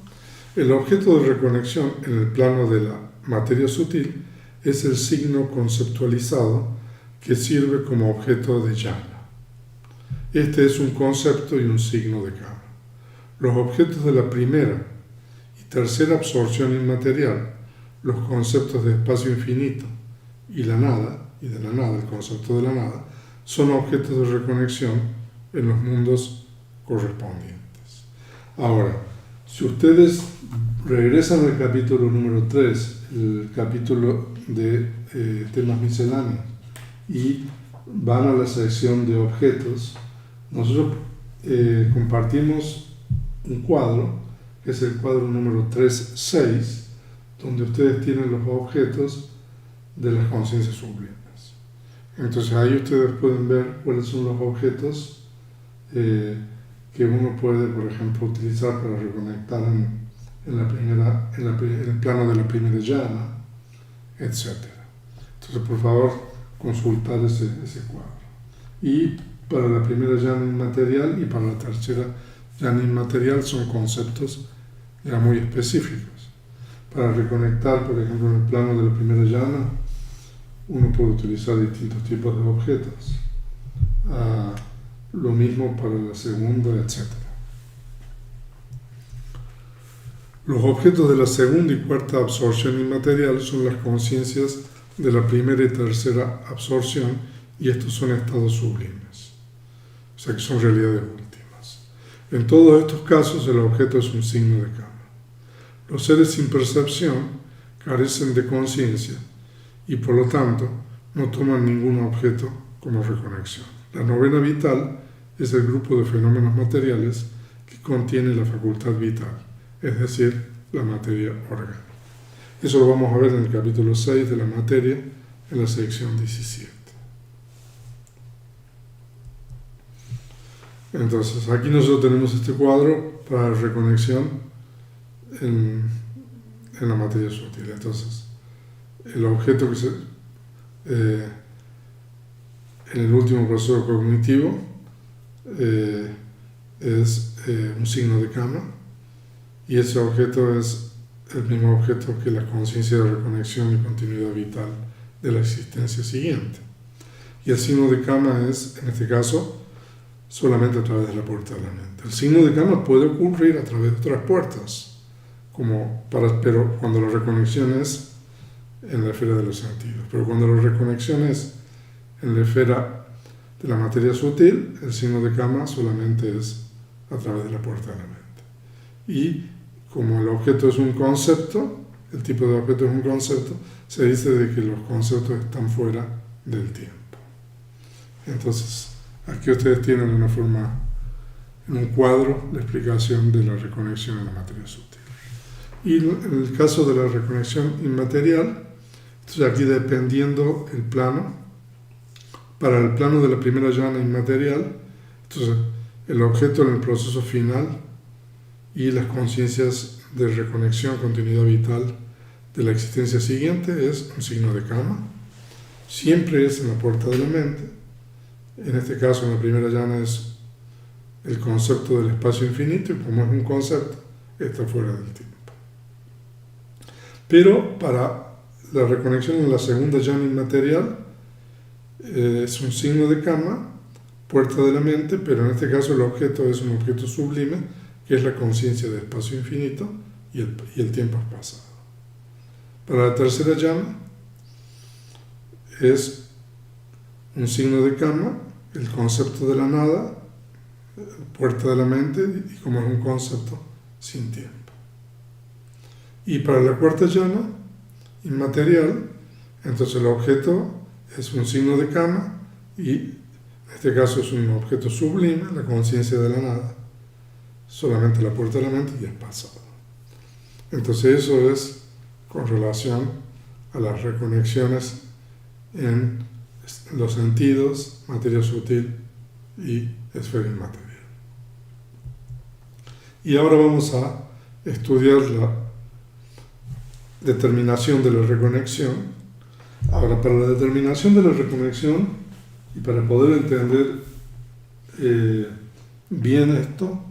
El objeto de reconexión en el plano de la materia sutil es el signo conceptualizado que sirve como objeto de jhana. Este es un concepto y un signo de Kama. Los objetos de la primera y tercera absorción inmaterial, los conceptos de espacio infinito y la nada, y de la nada, el concepto de la nada, son objetos de reconexión en los mundos correspondientes. Ahora, si ustedes regresan al capítulo número 3, el capítulo de temas misceláneos, y van a la sección de objetos, nosotros compartimos un cuadro, que es el cuadro número 3.6, donde ustedes tienen los objetos de las conciencias sublimes. Entonces ahí ustedes pueden ver cuáles son los objetos que uno puede, por ejemplo, utilizar para reconectar en el plano de la primera jhana, etc. Entonces, por favor, consultar ese cuadro. Y para la primera jhana inmaterial y para la tercera jhana inmaterial son conceptos ya muy específicos. Para reconectar, por ejemplo, en el plano de la primera jhana, uno puede utilizar distintos tipos de objetos. Lo mismo para la segunda, etc. Los objetos de la segunda y cuarta absorción inmaterial son las conciencias de la primera y tercera absorción, y estos son estados sublimes, o sea que son realidades últimas. En todos estos casos el objeto es un signo de Kama. Los seres sin percepción carecen de conciencia y por lo tanto no toman ningún objeto como reconexión. La novena vital es el grupo de fenómenos materiales que contiene la facultad vital, es decir, la materia orgánica. Eso lo vamos a ver en el capítulo 6 de la materia, en la sección 17. Entonces, aquí nosotros tenemos este cuadro para reconexión en la materia sutil. Entonces, el objeto que se en el último proceso cognitivo es un signo de Kama, y ese objeto es el mismo objeto que la conciencia de reconexión y continuidad vital de la existencia siguiente. Y el signo de Kama es, en este caso, solamente a través de la puerta de la mente. El signo de Kama puede ocurrir a través de otras puertas, pero cuando la reconexión es en la esfera de los sentidos. Pero cuando la reconexión es en la esfera de la materia sutil, el signo de Kama solamente es a través de la puerta de la mente. Y como el objeto es un concepto, el tipo de objeto es un concepto, se dice de que los conceptos están fuera del tiempo. Entonces, aquí ustedes tienen una forma en un cuadro la explicación de la reconexión en la materia sutil. Y en el caso de la reconexión inmaterial, entonces aquí dependiendo el plano, para el plano de la primera llana inmaterial, entonces el objeto en el proceso final y las conciencias de reconexión, continuidad vital de la existencia siguiente es un signo de Kama. Siempre es en la puerta de la mente. En este caso, en la primera llana es el concepto del espacio infinito, y como es un concepto, está fuera del tiempo. Pero para la reconexión en la segunda llana inmaterial es un signo de Kama, puerta de la mente, pero en este caso el objeto es un objeto sublime, que es la conciencia del espacio infinito y el tiempo pasado. Para la tercera llana es un signo de Kama, el concepto de la nada, puerta de la mente, y como es un concepto sin tiempo. Y para la cuarta llana inmaterial, entonces el objeto es un signo de Kama y en este caso es un objeto sublime, la conciencia de la nada, solamente la puerta de la mente y el pasado. Entonces eso es con relación a las reconexiones en los sentidos, materia sutil y esfera inmaterial. Y ahora vamos a estudiar la determinación de la reconexión. Ahora, para la determinación de la reconexión y para poder entender bien esto,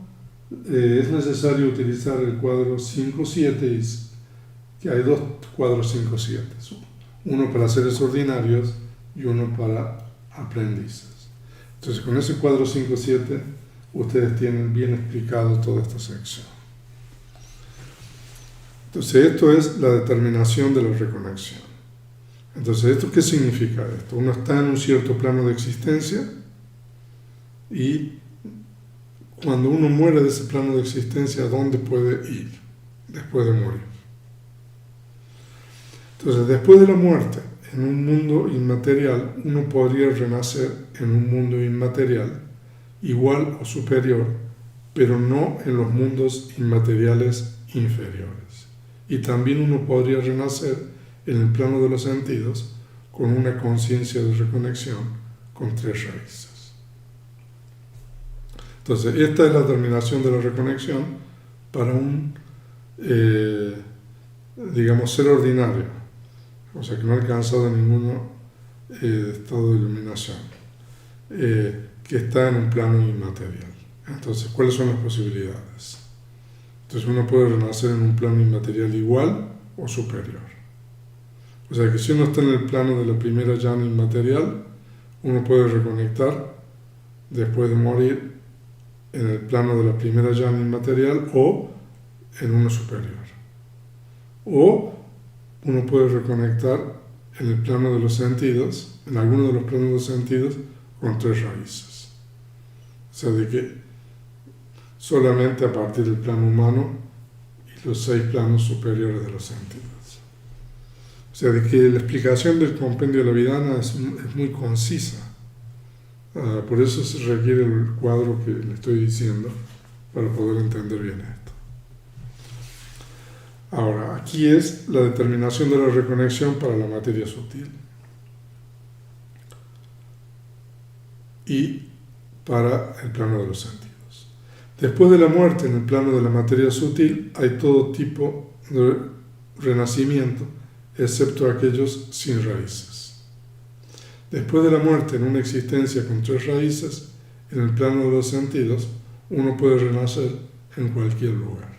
es necesario utilizar el cuadro 5-7, que hay dos cuadros 5-7, uno para seres ordinarios y uno para aprendices. Entonces, con ese cuadro 5-7, ustedes tienen bien explicado toda esta sección. Entonces, esto es la determinación de la reconexión. Entonces, ¿esto qué significa esto? Uno está en un cierto plano de existencia y cuando uno muere de ese plano de existencia, ¿a dónde puede ir después de morir? Entonces, después de la muerte, en un mundo inmaterial, uno podría renacer en un mundo inmaterial igual o superior, pero no en los mundos inmateriales inferiores. Y también uno podría renacer en el plano de los sentidos con una conciencia de reconexión con tres raíces. Entonces, esta es la determinación de la reconexión para un, ser ordinario, o sea, que no ha alcanzado ningún estado de iluminación, que está en un plano inmaterial. Entonces, ¿cuáles son las posibilidades? Entonces, uno puede renacer en un plano inmaterial igual o superior. O sea, que si uno está en el plano de la primera llana inmaterial, uno puede reconectar después de morir en el plano de la primera llana inmaterial o en uno superior. O uno puede reconectar en el plano de los sentidos, en alguno de los planos de los sentidos, con tres raíces. O sea, de que solamente a partir del plano humano y los 6 planos superiores de los sentidos. O sea, de que la explicación del compendio de la Abhidhamma es muy concisa. Por eso se requiere el cuadro que le estoy diciendo para poder entender bien esto. Ahora, aquí es la determinación de la reconexión para la materia sutil y para el plano de los sentidos. Después de la muerte en el plano de la materia sutil hay todo tipo de renacimiento, excepto aquellos sin raíces. Después de la muerte en una existencia con 3 raíces, en el plano de los sentidos, uno puede renacer en cualquier lugar.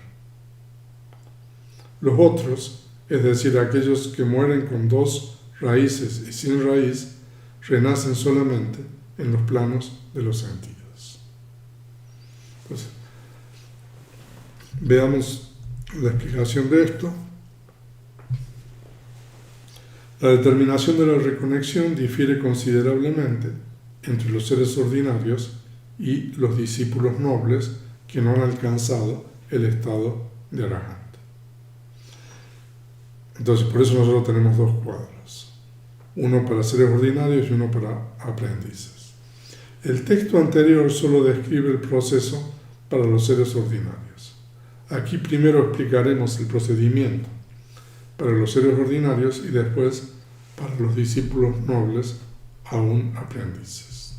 Los otros, es decir, aquellos que mueren con 2 raíces y sin raíz, renacen solamente en los planos de los sentidos. Entonces, veamos la explicación de esto. La determinación de la reconexión difiere considerablemente entre los seres ordinarios y los discípulos nobles que no han alcanzado el estado de Arahanta. Entonces, por eso nosotros tenemos 2 cuadros, uno para seres ordinarios y uno para aprendices. El texto anterior solo describe el proceso para los seres ordinarios. Aquí primero explicaremos el procedimiento para los seres ordinarios y después para los discípulos nobles aún aprendices.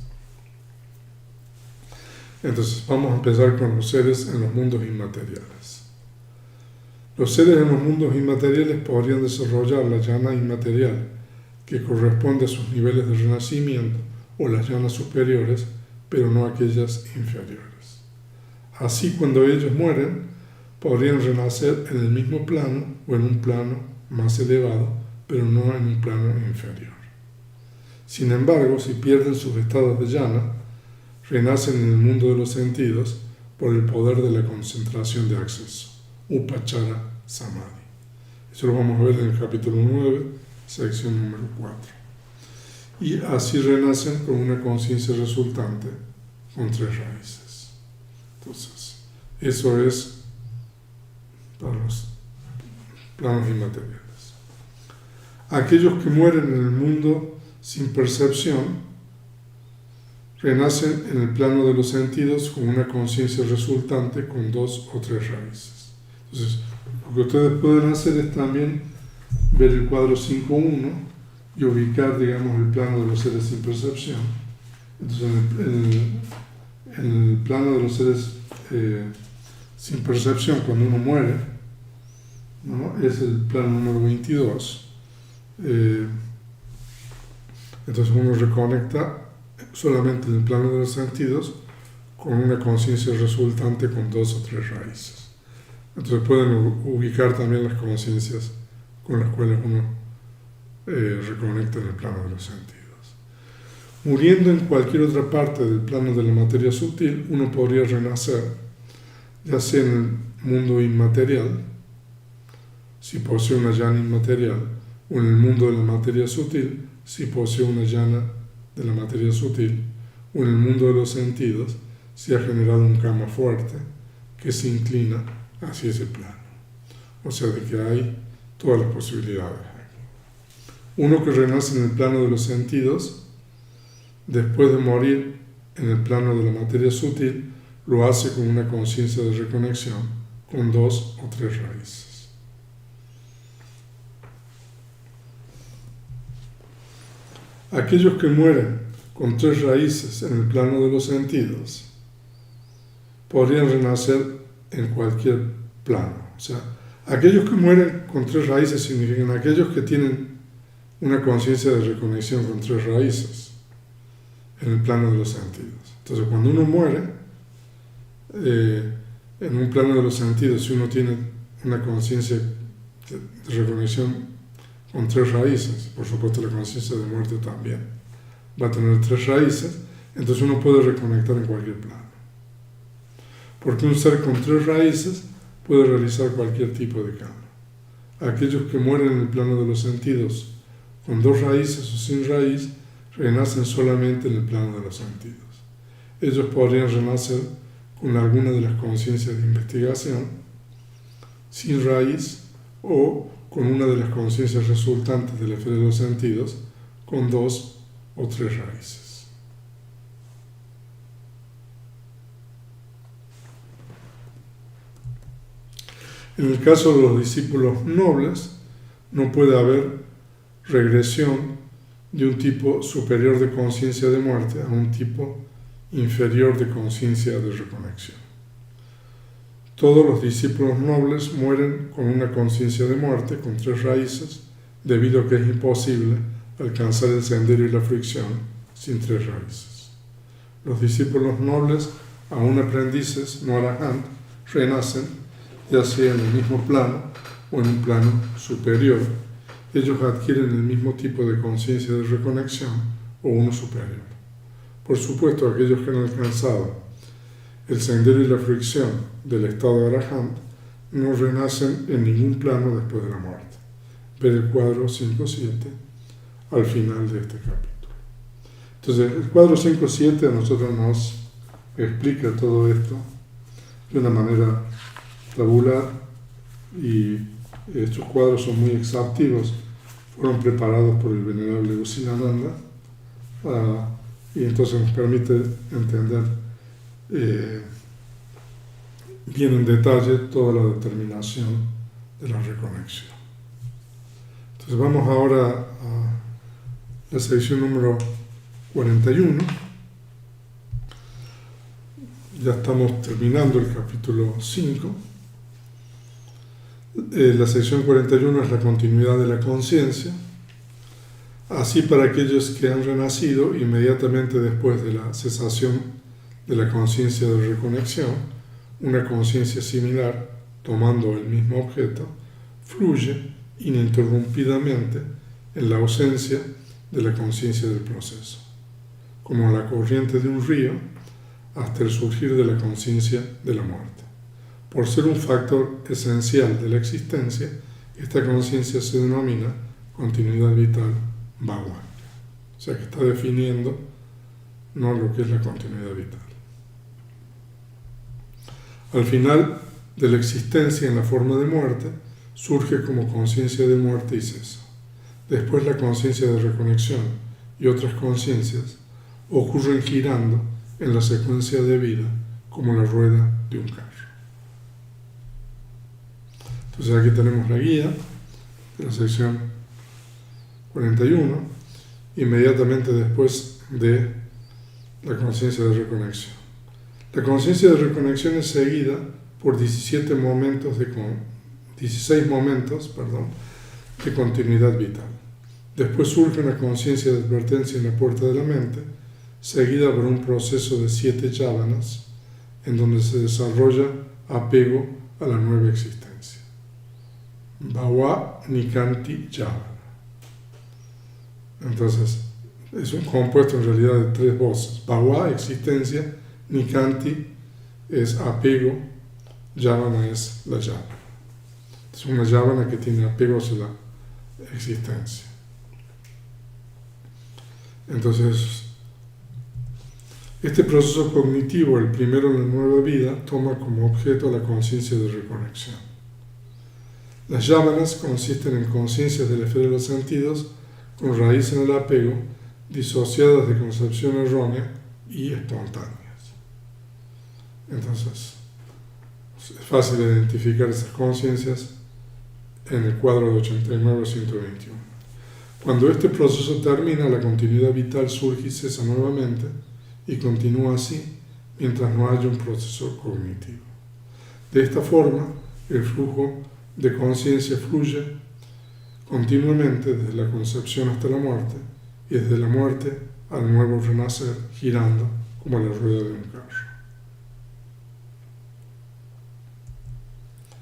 Entonces vamos a empezar con los seres en los mundos inmateriales. Los seres en los mundos inmateriales podrían desarrollar la llana inmaterial que corresponde a sus niveles de renacimiento o las llanas superiores, pero no aquellas inferiores. Así, cuando ellos mueren, podrían renacer en el mismo plano o en un plano más elevado, pero no en un plano inferior. Sin embargo, si pierden sus estados de llana, renacen en el mundo de los sentidos por el poder de la concentración de acceso, Upachara Samadhi. Eso lo vamos a ver en el capítulo 9, sección número 4. Y así renacen con una conciencia resultante con 3 raíces. Entonces, eso es para los planos inmateriales. Aquellos que mueren en el mundo sin percepción renacen en el plano de los sentidos con una conciencia resultante con 2 o 3 raíces. Entonces, lo que ustedes pueden hacer es también ver el cuadro 5.1 y ubicar, digamos, el plano de los seres sin percepción. Entonces, en el plano de los seres sin percepción, cuando uno muere, ¿no? Es el plano número 22. Entonces uno reconecta solamente en el plano de los sentidos con una conciencia resultante con 2 o 3 raíces. Entonces pueden ubicar también las conciencias con las cuales uno reconecta en el plano de los sentidos. Muriendo en cualquier otra parte del plano de la materia sutil, uno podría renacer, ya sea en el mundo inmaterial, si posee una llana inmaterial, o en el mundo de la materia sutil, si posee una llana de la materia sutil, o en el mundo de los sentidos, si ha generado un karma fuerte que se inclina hacia ese plano. O sea, de que hay todas las posibilidades. Uno que renace en el plano de los sentidos, después de morir en el plano de la materia sutil, lo hace con una conciencia de reconexión, con 2 o 3 raíces. Aquellos que mueren con 3 raíces en el plano de los sentidos podrían renacer en cualquier plano. O sea, aquellos que mueren con 3 raíces significan aquellos que tienen una conciencia de reconexión con 3 raíces en el plano de los sentidos. Entonces, cuando uno muere en un plano de los sentidos, si uno tiene una conciencia de reconexión con 3 raíces, por supuesto la conciencia de muerte también va a tener 3 raíces, entonces uno puede reconectar en cualquier plano. Porque un ser con 3 raíces puede realizar cualquier tipo de cambio. Aquellos que mueren en el plano de los sentidos con 2 raíces o sin raíz, renacen solamente en el plano de los sentidos. Ellos podrían renacer con alguna de las conciencias de investigación, sin raíz, o con una de las conciencias resultantes de la esfera de los sentidos, con 2 o 3 raíces. En el caso de los discípulos nobles, no puede haber regresión de un tipo superior de conciencia de muerte a un tipo inferior de conciencia de reconexión. Todos los discípulos nobles mueren con una conciencia de muerte, con 3 raíces, debido a que es imposible alcanzar el sendero y la fricción sin 3 raíces. Los discípulos nobles, aún aprendices, no arahant, renacen, ya sea en el mismo plano o en un plano superior. Ellos adquieren el mismo tipo de conciencia de reconexión o uno superior. Por supuesto, aquellos que han alcanzado el sendero y la fricción del estado de Arahant no renacen en ningún plano después de la muerte. Ver el cuadro 5.7 al final de este capítulo. Entonces, el cuadro 5.7 a nosotros nos explica todo esto de una manera tabular, y estos cuadros son muy exhaustivos, fueron preparados por el venerable Usilananda, y entonces nos permite entender viene en detalle toda la determinación de la reconexión. Entonces vamos ahora a la sección número 41. Ya estamos terminando el capítulo 5. La sección 41 es la continuidad de la conciencia. Así, para aquellos que han renacido inmediatamente después de la cesación de la conciencia de reconexión, una conciencia similar, tomando el mismo objeto, fluye ininterrumpidamente en la ausencia de la conciencia del proceso, como la corriente de un río hasta el surgir de la conciencia de la muerte. Por ser un factor esencial de la existencia, esta conciencia se denomina continuidad vital Bhava. O sea que está definiendo no lo que es la continuidad vital. Al final de la existencia en la forma de muerte, surge como conciencia de muerte y cesa. Después la conciencia de reconexión y otras conciencias ocurren girando en la secuencia de vida como la rueda de un carro. Entonces aquí tenemos la guía de la sección 41, inmediatamente después de la conciencia de reconexión. La conciencia de reconexión es seguida por 16 momentos de continuidad vital. Después surge una conciencia de advertencia en la puerta de la mente, seguida por un proceso de 7 yávanas, en donde se desarrolla apego a la nueva existencia. Bhava Nikanti Yavana. Entonces, es un compuesto en realidad de 3 voces. Bhava, existencia; Nikanti es apego; Yavana es la yavana. Es una yavana que tiene apego hacia la existencia. Entonces, este proceso cognitivo, el primero en la nueva vida, toma como objeto la conciencia de reconexión. Las yavanas consisten en conciencias de la esfera de los sentidos con raíz en el apego, disociadas de concepción errónea y espontáneas. Entonces, es fácil identificar esas conciencias en el cuadro de 89 a 121. Cuando este proceso termina, la continuidad vital surge y cesa nuevamente, y continúa así mientras no haya un proceso cognitivo. De esta forma, el flujo de conciencia fluye continuamente desde la concepción hasta la muerte, y desde la muerte al nuevo renacer, girando como la rueda de un carro.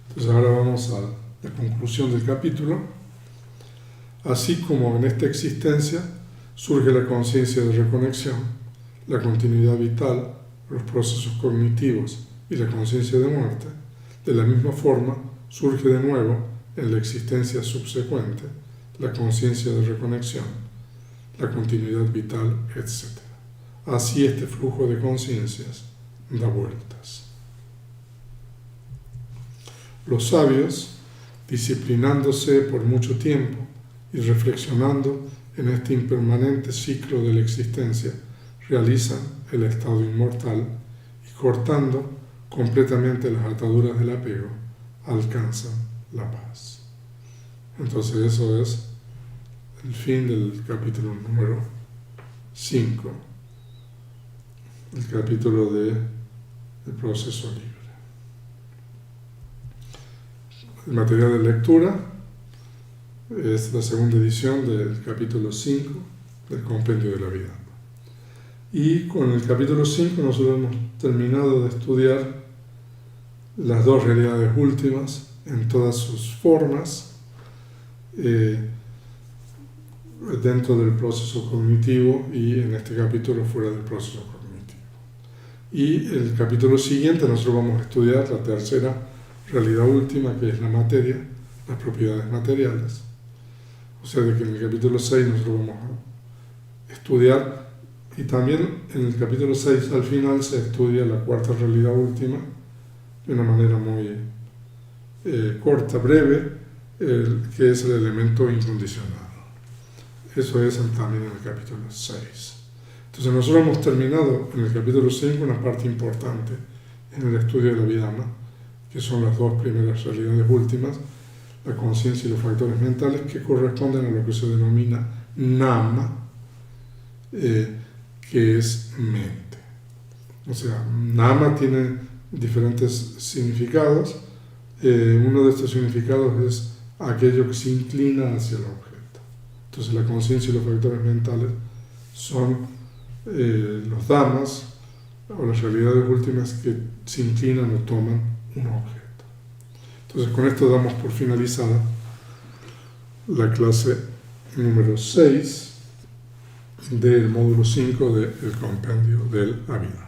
Entonces ahora vamos a la conclusión del capítulo. Así como en esta existencia surge la conciencia de reconexión, la continuidad vital, los procesos cognitivos y la conciencia de muerte, de la misma forma surge de nuevo en la existencia subsecuente la conciencia de reconexión, la continuidad vital, etc. Así este flujo de conciencias da vueltas. Los sabios, disciplinándose por mucho tiempo y reflexionando en este impermanente ciclo de la existencia, realizan el estado inmortal y, cortando completamente las ataduras del apego, alcanzan la paz. Entonces eso es el fin del capítulo número 5, el capítulo del proceso libre. El material de lectura es la segunda edición del capítulo 5 del Compendio de la Vida. Y con el capítulo 5 nosotros hemos terminado de estudiar las 2 realidades últimas en todas sus formas dentro del proceso cognitivo y en este capítulo fuera del proceso cognitivo. Y el capítulo siguiente nosotros vamos a estudiar la tercera realidad última, que es la materia, las propiedades materiales. O sea, de que en el capítulo 6 nosotros vamos a estudiar, y también en el capítulo 6 al final se estudia la cuarta realidad última de una manera muy corta, breve, que es el elemento incondicionado. Eso es también en el capítulo 6. Entonces nosotros hemos terminado en el capítulo 5 una parte importante en el estudio de la Vidana, que son las dos primeras realidades últimas, la conciencia y los factores mentales, que corresponden a lo que se denomina nama, que es mente. O sea, nama tiene diferentes significados. Uno de estos significados es aquello que se inclina hacia el objeto. Entonces la conciencia y los factores mentales son los damas o las realidades últimas que se inclinan o toman un objeto. Entonces con esto damos por finalizada la clase número 6 del módulo 5 del compendio del Abhidhamma.